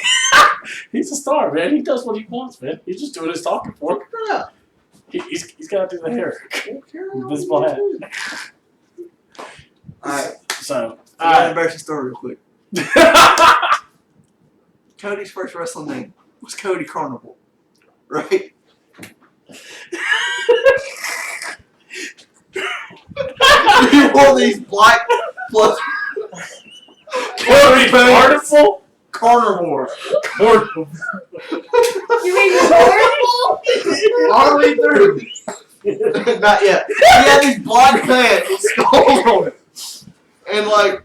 [SPEAKER 2] He's a star, man. He does what he wants, man. He's just doing his talking for him.
[SPEAKER 6] Yeah.
[SPEAKER 2] He's got to do the hair.
[SPEAKER 6] Well, carry on,
[SPEAKER 2] Invisible
[SPEAKER 6] you
[SPEAKER 2] hat.
[SPEAKER 6] too. Alright,
[SPEAKER 2] So,
[SPEAKER 6] I got an embarrassing story real quick. Cody's first wrestling name was Cody Carnival. Right? He wore these black plus
[SPEAKER 2] Cody Carnival?
[SPEAKER 6] carnivores.
[SPEAKER 2] Carnival.
[SPEAKER 5] You mean horrible?
[SPEAKER 6] All the way through. Not yet. He had these black pants with skulls on it. And like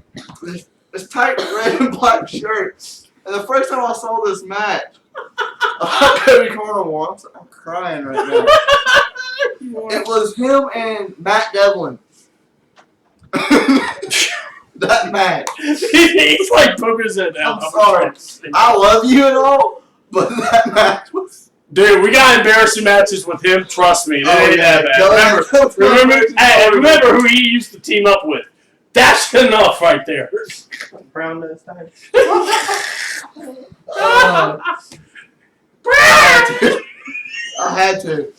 [SPEAKER 6] this tight red and black shirt. And the first time I saw this match of Cody Carnival, I'm crying right now. It was him and Matt Devlin. That match.
[SPEAKER 2] He's like poking his head out.
[SPEAKER 6] I'm sorry. I love you and all, but that match was.
[SPEAKER 2] Dude, we got embarrassing matches with him. Trust me. They ain't that bad.
[SPEAKER 6] Go ahead.
[SPEAKER 2] Remember who he used to team up with. That's enough right there.
[SPEAKER 3] Brown nose time.
[SPEAKER 6] I had to.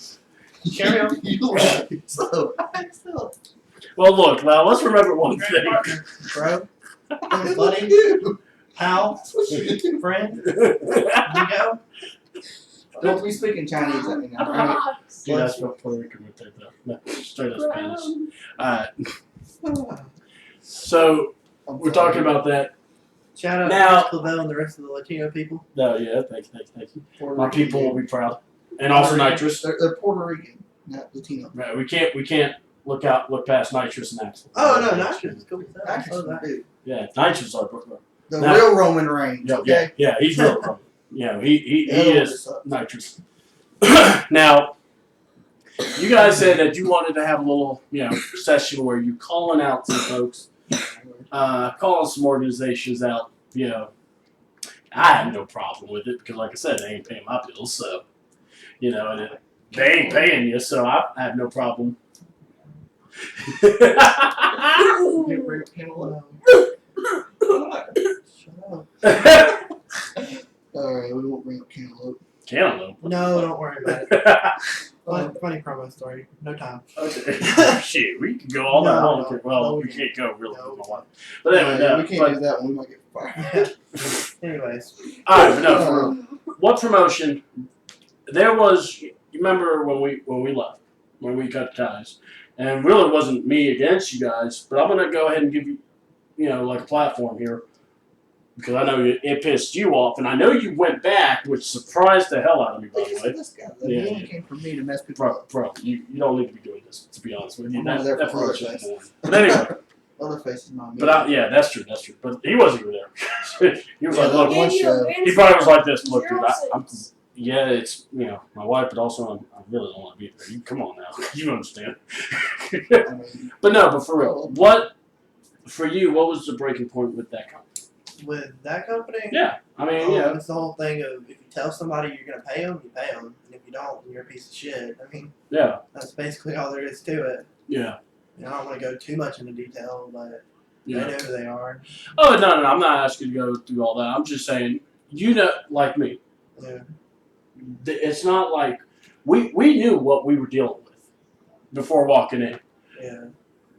[SPEAKER 3] Carry on.
[SPEAKER 6] You love me so.
[SPEAKER 2] Well, look, now let's remember one thing.
[SPEAKER 3] Bro,
[SPEAKER 6] That's
[SPEAKER 3] buddy,
[SPEAKER 6] what you do.
[SPEAKER 3] pal,
[SPEAKER 6] That's what you do.
[SPEAKER 3] friend, Nico.
[SPEAKER 6] Don't be speaking Chinese at me now. Alright?
[SPEAKER 2] Dude, that's what Puerto Rican would take, though. No, straight up Spanish. So, we're talking about that.
[SPEAKER 3] Shout out
[SPEAKER 2] Now-
[SPEAKER 3] to Chris Clavel and the rest of the Latino people.
[SPEAKER 2] No, yeah, thank you.
[SPEAKER 6] Puerto
[SPEAKER 2] My
[SPEAKER 6] Rican.
[SPEAKER 2] people will be proud. And also nitrous.
[SPEAKER 6] They're Puerto Rican, not Latino.
[SPEAKER 2] Right, we can't look past nitrous and Axel.
[SPEAKER 3] Oh, no, Nitrous is cool.
[SPEAKER 6] Actually,
[SPEAKER 3] Oh,
[SPEAKER 6] dude.
[SPEAKER 2] Yeah, nitrous are
[SPEAKER 6] The
[SPEAKER 2] Now-
[SPEAKER 6] real Roman Reigns, okay?
[SPEAKER 2] yeah, he's real pro. Yeah, he
[SPEAKER 6] The other one
[SPEAKER 2] is
[SPEAKER 6] just sucks.
[SPEAKER 2] nitrous. Now, you guys said that you wanted to have a little, session where you calling out some folks, calling some organizations out. I have no problem with it because, like I said, they ain't paying my bills, so and they ain't paying you, so I have no problem.
[SPEAKER 6] You bring up Cantaloupe?
[SPEAKER 3] Shut up.
[SPEAKER 6] Alright, we won't bring up Cantaloupe.
[SPEAKER 2] Cantaloupe.
[SPEAKER 3] No, don't worry about it. Funny promo story. No time.
[SPEAKER 2] Okay. Shit, we can go all night
[SPEAKER 3] No,
[SPEAKER 2] long.
[SPEAKER 3] no,
[SPEAKER 2] Well,
[SPEAKER 3] no,
[SPEAKER 2] we
[SPEAKER 3] we
[SPEAKER 2] can't go really
[SPEAKER 3] No.
[SPEAKER 2] with my wife. But anyway,
[SPEAKER 6] Yeah,
[SPEAKER 2] no.
[SPEAKER 6] we can't
[SPEAKER 2] but,
[SPEAKER 6] do that one. We might get fired.
[SPEAKER 3] Yeah. Anyways.
[SPEAKER 2] all right, but no, for real. What promotion? There was. You remember when we left, when we cut ties, and really it wasn't me against you guys. But I'm gonna go ahead and give you, like a platform here, because I know it pissed you off, and I know you went back, which surprised the hell out of me, by the way.
[SPEAKER 6] This guy, though,
[SPEAKER 2] Yeah,
[SPEAKER 6] he only
[SPEAKER 2] yeah.
[SPEAKER 6] came from me to mess people up.
[SPEAKER 2] Bro, you don't need to be doing this. To be honest with you,
[SPEAKER 6] I'm
[SPEAKER 2] that,
[SPEAKER 6] over there
[SPEAKER 2] that
[SPEAKER 6] for
[SPEAKER 2] promotion
[SPEAKER 6] other
[SPEAKER 2] is boring. But anyway.
[SPEAKER 6] Other faces, not me.
[SPEAKER 2] But yeah, that's true. But he wasn't even there. He was
[SPEAKER 6] Yeah,
[SPEAKER 2] like,
[SPEAKER 6] that
[SPEAKER 2] look,
[SPEAKER 6] one show.
[SPEAKER 2] he probably was like this. Look, dude, I'm
[SPEAKER 5] 06.
[SPEAKER 2] yeah, it's my wife, but also I really don't want to be there. You come on now, you understand.
[SPEAKER 6] I mean,
[SPEAKER 2] but for real, what was the breaking point with that company?
[SPEAKER 3] With that company,
[SPEAKER 2] Yeah, I mean,
[SPEAKER 3] it's the whole thing of if you tell somebody you're going to pay them, you pay them. And if you don't, then you're a piece of shit. I mean,
[SPEAKER 2] yeah,
[SPEAKER 3] that's basically all there is to it.
[SPEAKER 2] yeah,
[SPEAKER 3] I don't want to go too much into detail, but they know who they are.
[SPEAKER 2] Oh no, I'm not asking you to go through all that. I'm just saying, like me,
[SPEAKER 3] Yeah.
[SPEAKER 2] it's not like we knew what we were dealing with before walking in.
[SPEAKER 3] Yeah.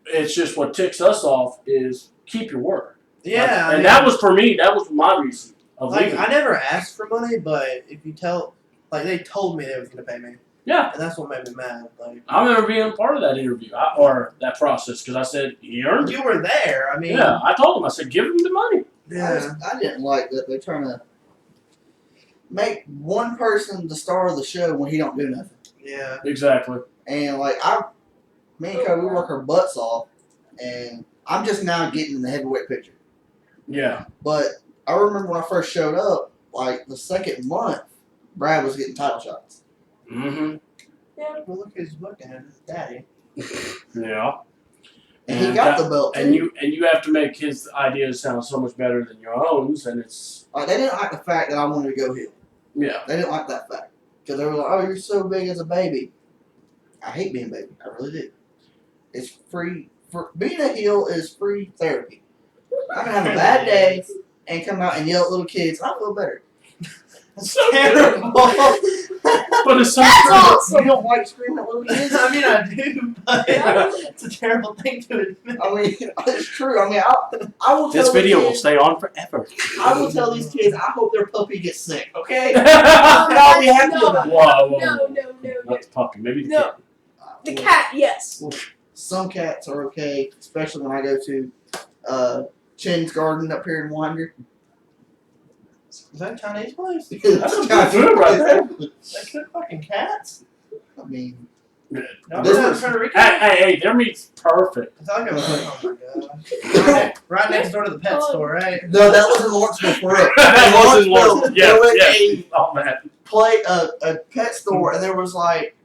[SPEAKER 2] It's just what ticks us off is keep your word.
[SPEAKER 3] Yeah.
[SPEAKER 2] And that was for me. That was my reason of
[SPEAKER 3] like
[SPEAKER 2] leaving.
[SPEAKER 3] I never asked for money, but if you tell, like they told me they was gonna pay me,
[SPEAKER 2] Yeah,
[SPEAKER 3] and that's what made me mad. Like
[SPEAKER 2] I remember being a part of that interview or that process because I said he earned it.
[SPEAKER 3] you were there. I mean,
[SPEAKER 2] Yeah, I told him. I said, give him the money.
[SPEAKER 6] I didn't like that they're trying to make one person the star of the show when he don't do nothing.
[SPEAKER 3] Yeah.
[SPEAKER 2] Exactly.
[SPEAKER 6] And like me and Cody, we work our butts off, and I'm just now getting in the heavyweight picture.
[SPEAKER 2] Yeah.
[SPEAKER 6] But I remember when I first showed up, like the second month, Brad was getting title shots.
[SPEAKER 2] Mm-hmm.
[SPEAKER 3] Well, look who's looking at his daddy.
[SPEAKER 2] Yeah.
[SPEAKER 6] And he got the belt too.
[SPEAKER 2] And you have to make his ideas sound so much better than your own, and it's
[SPEAKER 6] Like, they didn't like the fact that I wanted to go heel.
[SPEAKER 2] yeah.
[SPEAKER 6] They didn't like that fact. Because they were like, oh, you're so big as a baby. I hate being a baby. I really do. It's free
[SPEAKER 1] for being a heel is free therapy. I can have a bad day and come out and yell at little kids. I feel better. That's terrible.
[SPEAKER 2] But it's so
[SPEAKER 5] That's
[SPEAKER 2] true.
[SPEAKER 5] awesome.
[SPEAKER 1] You don't like screaming at little kids?
[SPEAKER 3] I mean, I do, but it's a terrible thing to admit.
[SPEAKER 1] I mean, it's true. I mean, I will tell
[SPEAKER 2] This
[SPEAKER 1] the
[SPEAKER 2] video will
[SPEAKER 1] kids,
[SPEAKER 2] stay on forever.
[SPEAKER 1] I will tell these kids, I hope their puppy gets sick, okay?
[SPEAKER 2] Whoa,
[SPEAKER 1] I'll be happy
[SPEAKER 5] No.
[SPEAKER 1] about it.
[SPEAKER 2] whoa,
[SPEAKER 5] No,
[SPEAKER 2] whoa.
[SPEAKER 5] no, no,
[SPEAKER 2] Not the puppy, maybe the
[SPEAKER 5] no. The cat, yes.
[SPEAKER 1] Some cats are okay, especially when I go to Chin's Garden up here in Winder.
[SPEAKER 3] Is that a Chinese place?
[SPEAKER 2] That's some good food right there.
[SPEAKER 3] They cook fucking cats?
[SPEAKER 1] I mean,
[SPEAKER 3] No,
[SPEAKER 1] This
[SPEAKER 3] we're not in
[SPEAKER 1] is-
[SPEAKER 3] Puerto Rico.
[SPEAKER 2] Hey, their meat's perfect.
[SPEAKER 3] It's like oh my god. Right next door to the pet store, right?
[SPEAKER 1] no, that was in Lawrenceville for real.
[SPEAKER 2] That was in
[SPEAKER 1] Lawrenceville,
[SPEAKER 2] Lawrenceville.
[SPEAKER 1] there was
[SPEAKER 2] Yes. Oh, man.
[SPEAKER 1] a pet store, and there was like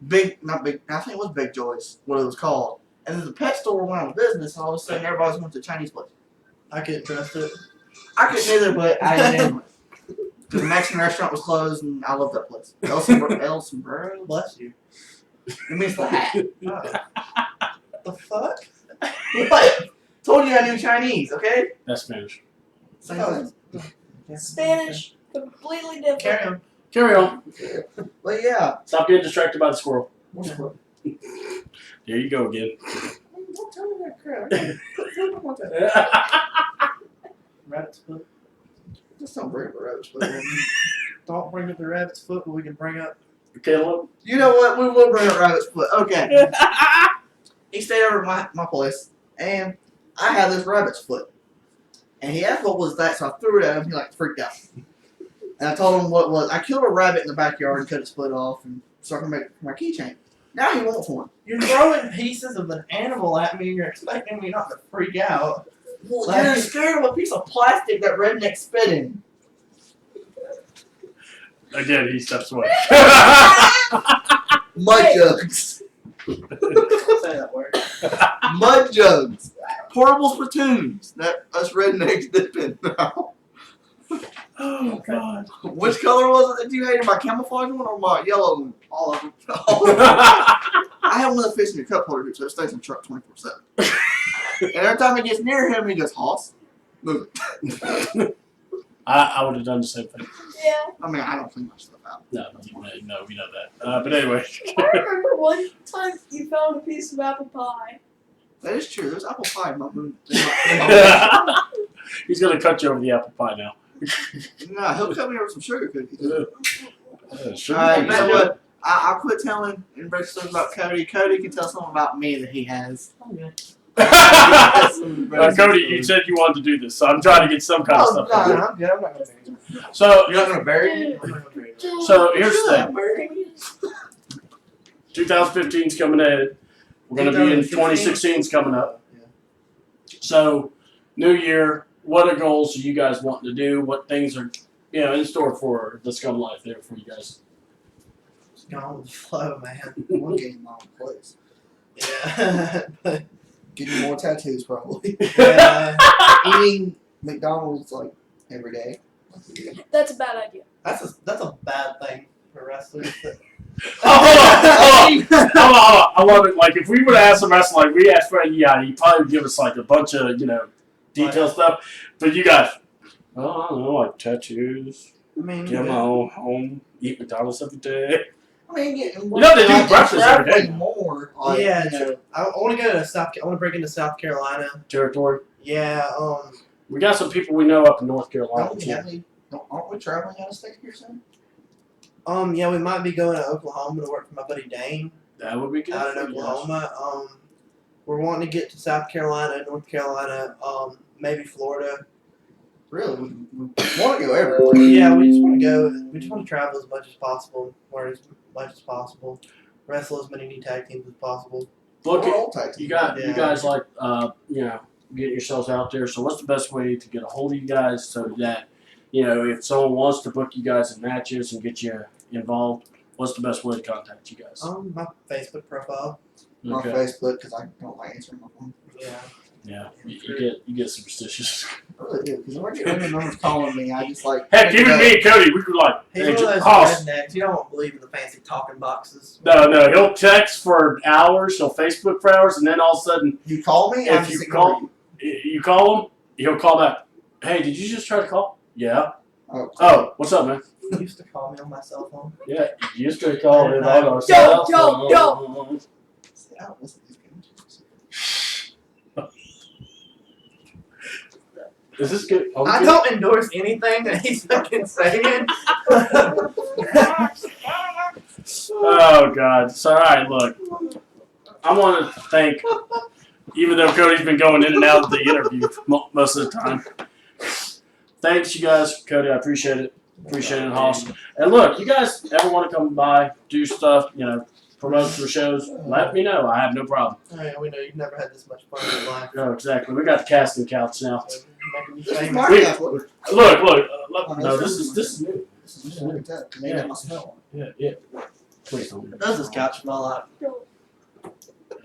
[SPEAKER 1] not big, I think it was Big Joy's, what it was called. And then the pet store went out of business, and all of a sudden everybody went to a Chinese place.
[SPEAKER 3] I couldn't trust it.
[SPEAKER 1] I couldn't either, but I did anyway. The Mexican restaurant was closed, and I love that place. El Sombrero?
[SPEAKER 3] Bless you.
[SPEAKER 1] It means the hat.
[SPEAKER 3] Oh. The fuck?
[SPEAKER 1] What? Told you I knew Chinese, okay?
[SPEAKER 2] That's Spanish.
[SPEAKER 1] Same thing.
[SPEAKER 5] Spanish, completely different.
[SPEAKER 3] Carry on.
[SPEAKER 2] Carry on.
[SPEAKER 1] But yeah.
[SPEAKER 2] Stop getting distracted by the squirrel.
[SPEAKER 1] Don't
[SPEAKER 2] There you go again.
[SPEAKER 1] tell me that crap. Put food on my table.
[SPEAKER 3] Rabbit's foot.
[SPEAKER 1] Just don't bring up the roach. But
[SPEAKER 3] Don't bring up the rabbit's foot, but we can bring up.
[SPEAKER 2] Caleb?
[SPEAKER 1] you know what? We will bring up rabbit's foot. Okay. He stayed over at my place, and I had this rabbit's foot. And he asked what was that, so I threw it at him. He like freaked out. And I told him what it was. I killed a rabbit in the backyard and cut its foot off, and so I can make my keychain. Now he wants one.
[SPEAKER 3] You're throwing pieces of an animal at me and you're expecting me not to freak out.
[SPEAKER 1] Well, you're scared of a piece of plastic that redneck spit in.
[SPEAKER 2] Again, he steps away.
[SPEAKER 1] Mud
[SPEAKER 5] Hey.
[SPEAKER 1] jugs.
[SPEAKER 3] Say that word.
[SPEAKER 1] Mud jugs. Portable spittoons that us rednecks dip in now.
[SPEAKER 2] Oh, God.
[SPEAKER 1] Which color was it that you hated? My camouflage one or my yellow one?
[SPEAKER 3] All of them.
[SPEAKER 1] I have one of the fish in your cup holder, so it stays in the truck 24/7. And every time it gets near him, he goes, Hoss, move it.
[SPEAKER 2] I would have done the same thing.
[SPEAKER 5] Yeah.
[SPEAKER 1] I mean, I don't clean my stuff out.
[SPEAKER 2] No, we know that. But anyway.
[SPEAKER 5] I remember one time you found a piece of apple pie.
[SPEAKER 1] That is true. There's apple pie in my room.
[SPEAKER 2] He's going to cut you over the apple pie now.
[SPEAKER 1] Nah, he'll cut me over some sugar cookies.
[SPEAKER 2] Sure.
[SPEAKER 1] Alright, you know what? I'll quit telling embarrassing stories about Cody. Cody can tell something about me that he has.
[SPEAKER 2] Cody, you said you wanted to do this, so I'm trying to get some kind of
[SPEAKER 1] Oh,
[SPEAKER 2] stuff.
[SPEAKER 1] no,
[SPEAKER 2] in.
[SPEAKER 3] I'm good. I'm not going to bury you.
[SPEAKER 2] So,
[SPEAKER 1] You're not going to bury me?
[SPEAKER 3] I'm not going to bury you.
[SPEAKER 2] so here's the
[SPEAKER 1] Sure,
[SPEAKER 2] thing.
[SPEAKER 1] bury me.
[SPEAKER 2] 2015's coming ahead. We're going to be in 2016's coming up. So, new year. What are goals are you guys wanting to do? What things are in store for the Scum Life there for you guys?
[SPEAKER 3] It's gone with the flow, man.
[SPEAKER 1] We're getting my own place.
[SPEAKER 3] Yeah. But,
[SPEAKER 1] Getting more tattoos, probably.
[SPEAKER 3] yeah.
[SPEAKER 1] Eating McDonald's like every day.
[SPEAKER 5] That's a bad idea.
[SPEAKER 3] That's a bad thing for wrestlers. But
[SPEAKER 2] Hold on. I love it. Like, if we would ask a wrestler, like we asked Fred, yeah, he'd probably give us like a bunch of, detailed stuff. But you guys, I don't know, like tattoos,
[SPEAKER 3] I mean,
[SPEAKER 2] get my own home, eat McDonald's every day.
[SPEAKER 1] I mean, getting
[SPEAKER 2] You know they do breakfast every day.
[SPEAKER 1] more. Like,
[SPEAKER 3] yeah,
[SPEAKER 1] you know,
[SPEAKER 3] I want to go to I want to break into South Carolina.
[SPEAKER 2] Territory.
[SPEAKER 3] Yeah.
[SPEAKER 2] We got some people we know up in North Carolina.
[SPEAKER 1] don't we
[SPEAKER 2] too.
[SPEAKER 1] have any, aren't we traveling out of state here soon?
[SPEAKER 3] Yeah, we might be going to Oklahoma to work for my buddy Dane
[SPEAKER 2] That would be good.
[SPEAKER 3] out in
[SPEAKER 2] for you guys.
[SPEAKER 3] Oklahoma. We're wanting to get to South Carolina, North Carolina, maybe Florida.
[SPEAKER 1] Really? We want to go everywhere.
[SPEAKER 3] Yeah, we just want to go. We just want to travel as much as possible, work as much as possible, wrestle as many new tag teams as possible.
[SPEAKER 2] Look,
[SPEAKER 1] We're all types.
[SPEAKER 2] you got you
[SPEAKER 3] Yeah.
[SPEAKER 2] guys like getting yourselves out there. So what's the best way to get a hold of you guys so that if someone wants to book you guys in matches and get you involved, what's the best way to contact you guys?
[SPEAKER 3] My Facebook profile.
[SPEAKER 1] My Facebook, because I don't like answering my phone.
[SPEAKER 3] Yeah.
[SPEAKER 2] Yeah, you get superstitious.
[SPEAKER 1] I really do, because when I get random numbers calling me, I just like.
[SPEAKER 2] Heck,
[SPEAKER 1] pick it
[SPEAKER 2] even
[SPEAKER 1] up.
[SPEAKER 2] me and Cody, we could like,
[SPEAKER 3] He's
[SPEAKER 2] hey,
[SPEAKER 3] one of those
[SPEAKER 2] Hoss.
[SPEAKER 3] rednecks. You don't believe in the fancy talking boxes.
[SPEAKER 2] No, he'll text for hours, he'll Facebook for hours, and then all of a sudden,
[SPEAKER 1] You call me, I'm
[SPEAKER 2] if
[SPEAKER 1] just
[SPEAKER 2] you call,
[SPEAKER 1] ignoring
[SPEAKER 2] you call him, he'll call back. Hey, did you just try to call? Yeah.
[SPEAKER 1] you.
[SPEAKER 2] Oh, what's up, man?
[SPEAKER 3] He used to call me on my cell phone.
[SPEAKER 2] Yeah, you used to call him on our
[SPEAKER 5] Yo,
[SPEAKER 2] cell
[SPEAKER 5] yo,
[SPEAKER 2] phone.
[SPEAKER 1] See, I don't listen to these games.
[SPEAKER 2] Is this good? Are we
[SPEAKER 3] I
[SPEAKER 2] good?
[SPEAKER 3] don't endorse anything that he's fucking saying.
[SPEAKER 2] Oh God! So all right, look, I want to thank, even though Cody's been going in and out of the interview most of the time. Thanks, you guys, Cody. I appreciate it. Appreciate it, Hoss. And look, you guys ever want to come by, do stuff, promote for shows? Let me know. I have no problem.
[SPEAKER 3] Oh, yeah, we know you've never had this much fun in your life.
[SPEAKER 2] No, exactly. We got the casting couch now.
[SPEAKER 3] So, making you
[SPEAKER 1] This is
[SPEAKER 3] famous.
[SPEAKER 1] my
[SPEAKER 2] Wait.
[SPEAKER 1] couch, look.
[SPEAKER 2] Look.
[SPEAKER 1] Oh,
[SPEAKER 2] No,
[SPEAKER 1] this
[SPEAKER 2] this is new.
[SPEAKER 1] This is look at that. Made that myself.
[SPEAKER 2] Yeah. Please don't.
[SPEAKER 3] What does this couch smell like?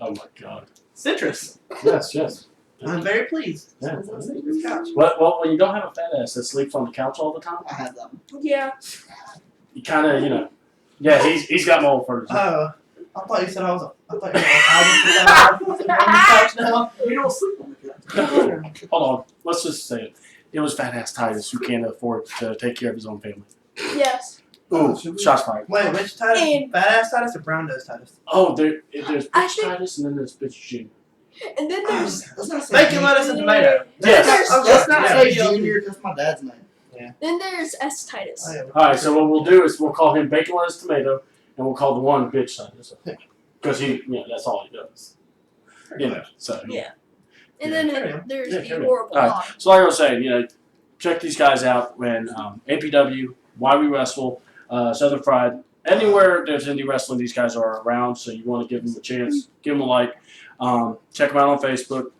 [SPEAKER 2] Oh my God.
[SPEAKER 3] Citrus.
[SPEAKER 2] Yes.
[SPEAKER 3] I'm very pleased.
[SPEAKER 2] Yeah.
[SPEAKER 3] This couch.
[SPEAKER 2] Well, when you don't have a fat ass that sleeps on the couch all the time,
[SPEAKER 1] I have them.
[SPEAKER 5] Yeah.
[SPEAKER 2] you kind of, yeah, he's got mold furniture.
[SPEAKER 3] Oh, I thought you said I was on the couch now.
[SPEAKER 1] You don't sleep on the couch.
[SPEAKER 2] Hold on. Let's just say it. It was fat ass Titus who can't afford to take care of his own family.
[SPEAKER 5] Yes.
[SPEAKER 2] Ooh,
[SPEAKER 1] Should we-
[SPEAKER 2] shots fired.
[SPEAKER 3] Wait, which Titus?
[SPEAKER 5] And-
[SPEAKER 3] Fat ass Titus or brown nose Titus?
[SPEAKER 2] Oh, there's bitch
[SPEAKER 5] I think-
[SPEAKER 2] Titus and then there's bitch Junior.
[SPEAKER 5] And then there's
[SPEAKER 1] Let's not say
[SPEAKER 3] Bacon, lettuce, and tomato.
[SPEAKER 2] Yes.
[SPEAKER 1] Let's not
[SPEAKER 3] Yeah.
[SPEAKER 1] say Junior because my dad's name.
[SPEAKER 5] then there's S Titus.
[SPEAKER 3] Oh, yeah.
[SPEAKER 2] All right, so what we'll do is we'll call him Bacon Lettuce Tomato, and we'll call the one bitch Titus. Because that's all he does. So.
[SPEAKER 5] Yeah. And
[SPEAKER 3] Carry
[SPEAKER 5] then
[SPEAKER 3] on.
[SPEAKER 5] there's
[SPEAKER 2] Yeah,
[SPEAKER 5] the
[SPEAKER 2] carry on.
[SPEAKER 5] horrible
[SPEAKER 2] All right.
[SPEAKER 5] dog.
[SPEAKER 2] So like I was saying, check these guys out when APW, Why We Wrestle, Southern Fried, anywhere there's indie wrestling, these guys are around. So you want to give them a chance, give them a like, check them out on Facebook,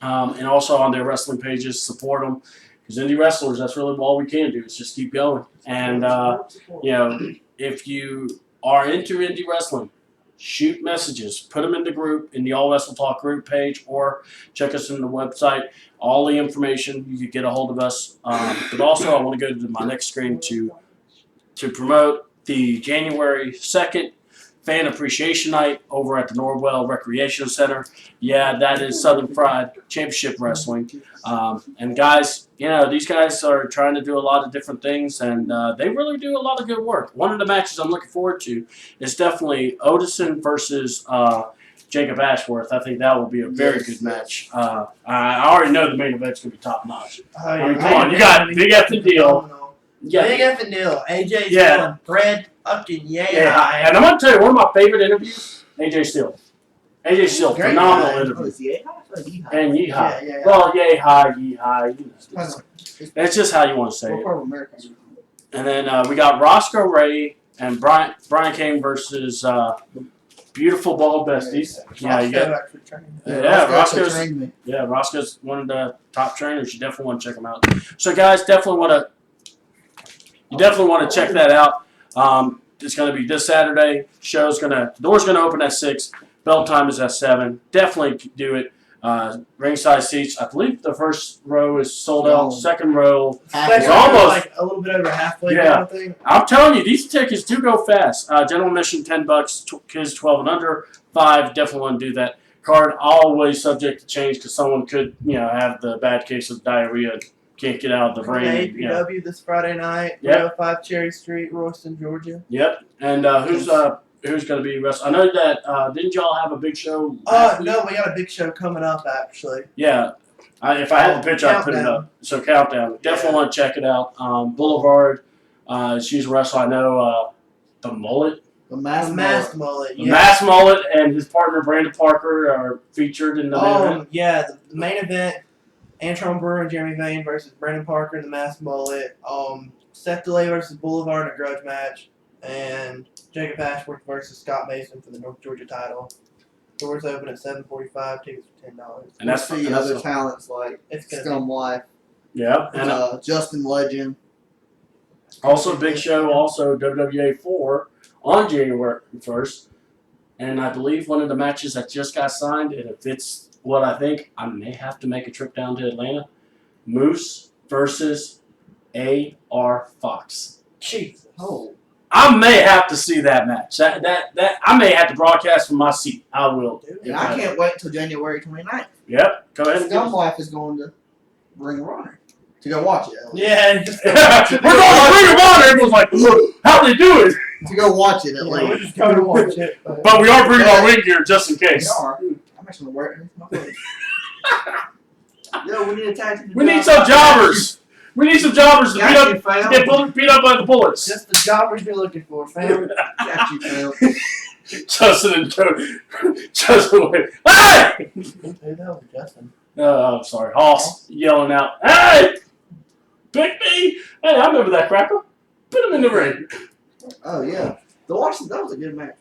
[SPEAKER 2] and also on their wrestling pages, support them. Because indie wrestlers, that's really all we can do is just keep going. And if you are into indie wrestling, shoot messages, put them in the group, in the All Wrestle Talk group page, or check us on the website. All the information, you can get a hold of us. But also, I want to go to my next screen to promote the January 2nd Fan Appreciation Night over at the Norwell Recreation Center. Yeah, that is Southern Fried Championship Wrestling. And guys, these guys are trying to do a lot of different things, and they really do a lot of good work. One of the matches I'm looking forward to is definitely Odison versus Jacob Ashworth. I think that will be a very good match. I already know the main event's going to be top notch.
[SPEAKER 3] Oh,
[SPEAKER 2] I mean, come on, you got Big F and Deal.
[SPEAKER 3] Phenomenal.
[SPEAKER 2] Yeah.
[SPEAKER 3] Big F and Deal. AJ
[SPEAKER 2] Yeah.
[SPEAKER 3] Steele and Fred fucking
[SPEAKER 2] Yeah,
[SPEAKER 3] yeah.
[SPEAKER 2] and I'm going to tell you, one of my favorite interviews, AJ Steele. AJ Steele,
[SPEAKER 3] Great
[SPEAKER 2] phenomenal
[SPEAKER 3] guy.
[SPEAKER 2] interview.
[SPEAKER 1] Is he A-High or Yeehaw?
[SPEAKER 2] And Yeehaw.
[SPEAKER 3] Yeah.
[SPEAKER 2] Well, yay, hi, yeehaw.
[SPEAKER 1] Depends on-
[SPEAKER 2] It's just how you want to say
[SPEAKER 1] What
[SPEAKER 2] it.
[SPEAKER 1] part of America is it?
[SPEAKER 2] And then we got Roscoe Ray and Brian King versus Beautiful Ball Besties. Yeah, you got,
[SPEAKER 3] Actually trained.
[SPEAKER 2] Yeah,
[SPEAKER 1] Roscoe
[SPEAKER 2] Roscoe's-
[SPEAKER 1] trained me.
[SPEAKER 2] yeah, Roscoe's one of the top trainers. You definitely want to check him out. So, guys, definitely want to check that out. It's going to be this Saturday. The door's going to open at 6. Bell time is at 7. Definitely do it. Ringside seats. I believe the first row is sold out. Second row.
[SPEAKER 3] Second
[SPEAKER 2] It's
[SPEAKER 3] row,
[SPEAKER 2] almost-
[SPEAKER 3] like a little bit over halfway.
[SPEAKER 2] Yeah.
[SPEAKER 3] Kind of thing.
[SPEAKER 2] I'm telling you, these tickets do go fast. General admission $10, kids 12 and under 5. Definitely want to do that. Card always subject to change because someone could, have the bad case of diarrhea, and can't get out of the
[SPEAKER 3] Come to
[SPEAKER 2] brain.
[SPEAKER 3] APW this Friday night.
[SPEAKER 2] Yep.
[SPEAKER 3] 305 Cherry Street, Royston, Georgia.
[SPEAKER 2] Yep. And who's going to be wrestling? I know that didn't y'all have a big show? last week?
[SPEAKER 3] No, we got a big show coming up actually.
[SPEAKER 2] Yeah. If I had the picture, I'd put it up. So countdown. Definitely want to check it out. Boulevard. She's a wrestler. I know the mullet.
[SPEAKER 1] The
[SPEAKER 3] The
[SPEAKER 1] mask
[SPEAKER 3] masked mullet.
[SPEAKER 2] The
[SPEAKER 3] Yeah.
[SPEAKER 2] Mass Mullet and his partner Brandon Parker are featured in the main event.
[SPEAKER 3] Yeah, the main event. Antron Brewer and Jeremy Vane versus Brandon Parker in the masked mullet. Seth DeLay versus Boulevard in a grudge match. And Jacob Ashworth versus Scott Mason for the North Georgia title. Doors open at 7:45. Tickets are $10.
[SPEAKER 2] And that's
[SPEAKER 1] the other talents like
[SPEAKER 3] It's gonna
[SPEAKER 1] Scum Life,
[SPEAKER 2] Yeah. And
[SPEAKER 1] Justin Legend.
[SPEAKER 2] also a big show, also WWA 4 on January 1st. And I believe one of the matches that just got signed, and if it's what I think I may have to make a trip down to Atlanta. Moose versus AR Fox.
[SPEAKER 3] Jesus.
[SPEAKER 1] Oh,
[SPEAKER 2] I may have to see that match. That I may have to broadcast from my seat. I will.
[SPEAKER 3] Dude,
[SPEAKER 1] and I can't wait until January 29th.
[SPEAKER 2] Yep. Go ahead. And give us-
[SPEAKER 1] ScumLife is going to Ring of Honor to go watch it. at least.
[SPEAKER 3] Yeah, just
[SPEAKER 2] We're going to Ring of Honor. Everyone's like, how they do it?
[SPEAKER 1] To go watch it at
[SPEAKER 3] yeah, we're
[SPEAKER 1] least.
[SPEAKER 3] just going to watch it.
[SPEAKER 2] But we are bringing our ring gear just in
[SPEAKER 1] They
[SPEAKER 2] case.
[SPEAKER 1] are. I'm actually gonna wear it underneath my clothes. Yo, we need a tag team.
[SPEAKER 2] We need some jobbers. We need some jobbers to
[SPEAKER 6] Got you, fam.
[SPEAKER 2] get beat up by the bullets.
[SPEAKER 3] Just the jobbers you're looking for, fam.
[SPEAKER 6] Got you, fam.
[SPEAKER 2] Justin and Cody. Justin went, hey!
[SPEAKER 3] Who the hell is Justin?
[SPEAKER 2] I'm sorry. Hoss yelling out, hey! Pick me! Hey, I remember that cracker. Put him in the ring.
[SPEAKER 1] Oh yeah, that was a good match.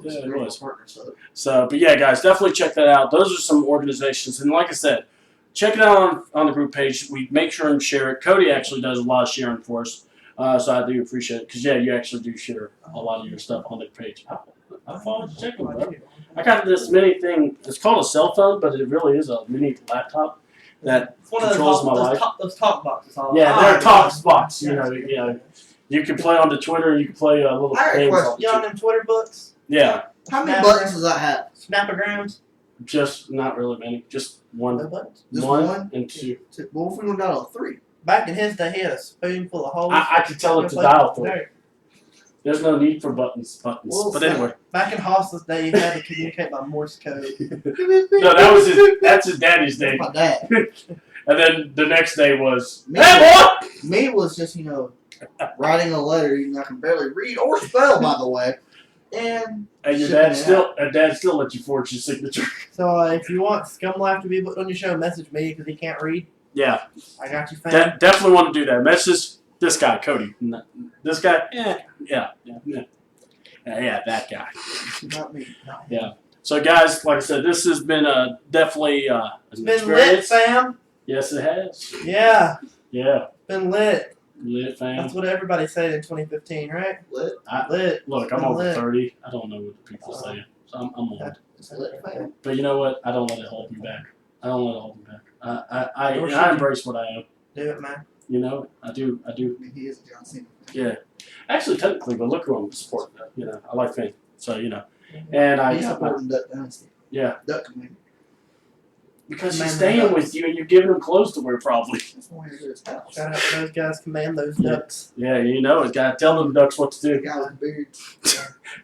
[SPEAKER 2] Yeah, it was.
[SPEAKER 1] Partner,
[SPEAKER 2] So, but yeah, guys, definitely check that out. Those are some organizations. And like I said, check it out on the group page. We make sure and share it. Cody actually does a lot of sharing for us. So I do appreciate it. Because, yeah, you actually do share a lot of your stuff on the page. I thought you check them, bro. I got this mini thing. It's called a cell phone, but it really is a mini laptop that
[SPEAKER 3] It's one of
[SPEAKER 2] controls my life.
[SPEAKER 3] those talk boxes. Huh?
[SPEAKER 2] Yeah, they're
[SPEAKER 3] Ah,
[SPEAKER 2] talk spots. You know, you can play on the Twitter. You can play little
[SPEAKER 1] I got a
[SPEAKER 2] games
[SPEAKER 1] question.
[SPEAKER 2] on
[SPEAKER 3] You
[SPEAKER 2] the
[SPEAKER 3] on them Twitter books?
[SPEAKER 2] Yeah,
[SPEAKER 1] How many
[SPEAKER 3] Snapper.
[SPEAKER 1] buttons does that have?
[SPEAKER 3] Snapograms?
[SPEAKER 2] just not really many. Just
[SPEAKER 3] No
[SPEAKER 2] one,
[SPEAKER 3] buttons.
[SPEAKER 1] Just
[SPEAKER 2] one
[SPEAKER 1] one?
[SPEAKER 2] and two.
[SPEAKER 1] Well, if we went down to 3.
[SPEAKER 3] Back in his day, he had a spoonful of holes.
[SPEAKER 2] I could tell it to dial for it. There's no need for buttons.
[SPEAKER 1] Well,
[SPEAKER 2] But anyway,
[SPEAKER 3] Back in Hoss's day, he had to communicate by Morse code.
[SPEAKER 2] no, that's his daddy's day.
[SPEAKER 1] That's my dad.
[SPEAKER 2] And then the next day was,
[SPEAKER 1] Me,
[SPEAKER 2] hey boy!
[SPEAKER 1] me was just, writing a letter even though I can barely read or spell, by the way. And
[SPEAKER 2] And your
[SPEAKER 1] shipping
[SPEAKER 2] dad still let you forge your signature.
[SPEAKER 3] So if you want ScumLife to be booked on your show, message me because he can't read.
[SPEAKER 2] Yeah,
[SPEAKER 3] I got you, fam.
[SPEAKER 2] definitely want to do that. Message this guy, Cody. This guy, yeah, that guy.
[SPEAKER 1] not me.
[SPEAKER 2] Yeah. So guys, like I said, this has been definitely an
[SPEAKER 3] It's been
[SPEAKER 2] experience.
[SPEAKER 3] lit, fam.
[SPEAKER 2] Yes, it has.
[SPEAKER 3] Yeah,
[SPEAKER 2] Yeah,
[SPEAKER 3] been lit.
[SPEAKER 2] lit fam.
[SPEAKER 3] That's what everybody said in 2015, right?
[SPEAKER 1] Lit.
[SPEAKER 3] Lit.
[SPEAKER 2] Look, I'm
[SPEAKER 3] Been
[SPEAKER 2] over
[SPEAKER 3] lit.
[SPEAKER 2] 30. I don't know what the people are saying. So I'm on.
[SPEAKER 1] Lit, fam.
[SPEAKER 2] But you know what? I don't let it hold me back. I don't let it hold me back. I
[SPEAKER 3] Nor should
[SPEAKER 2] I
[SPEAKER 3] you.
[SPEAKER 2] embrace what I am.
[SPEAKER 3] Do it, man.
[SPEAKER 2] You know, I do.
[SPEAKER 1] I mean, he is a John Cena.
[SPEAKER 2] Yeah. Actually, technically, but look who I'm supporting. You know, I like Finn. So and
[SPEAKER 1] He's supporting Duck Dynasty.
[SPEAKER 2] yeah,
[SPEAKER 1] Duck Commander.
[SPEAKER 2] because
[SPEAKER 3] Man,
[SPEAKER 2] he's staying
[SPEAKER 3] ducks.
[SPEAKER 2] with you and you're giving him clothes to wear, probably.
[SPEAKER 1] That's why he's at his house.
[SPEAKER 3] Shout out to those guys. Command those
[SPEAKER 2] Yeah.
[SPEAKER 3] ducks.
[SPEAKER 2] Yeah, it's got to tell them ducks what to
[SPEAKER 1] The
[SPEAKER 2] do.
[SPEAKER 1] guy with the beard.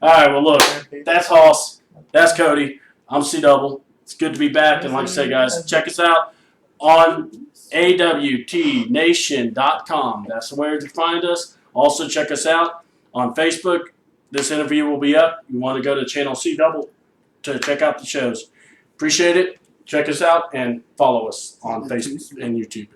[SPEAKER 2] All right, well, look, that's Hoss. That's Cody. I'm C Double. It's good to be back. And like I say, guys, check us out on AWTNation.com. That's where to find us. Also, check us out on Facebook. This interview will be up. You want to go to channel C Double to check out the shows. Appreciate it. Check us out and follow us on Facebook and YouTube.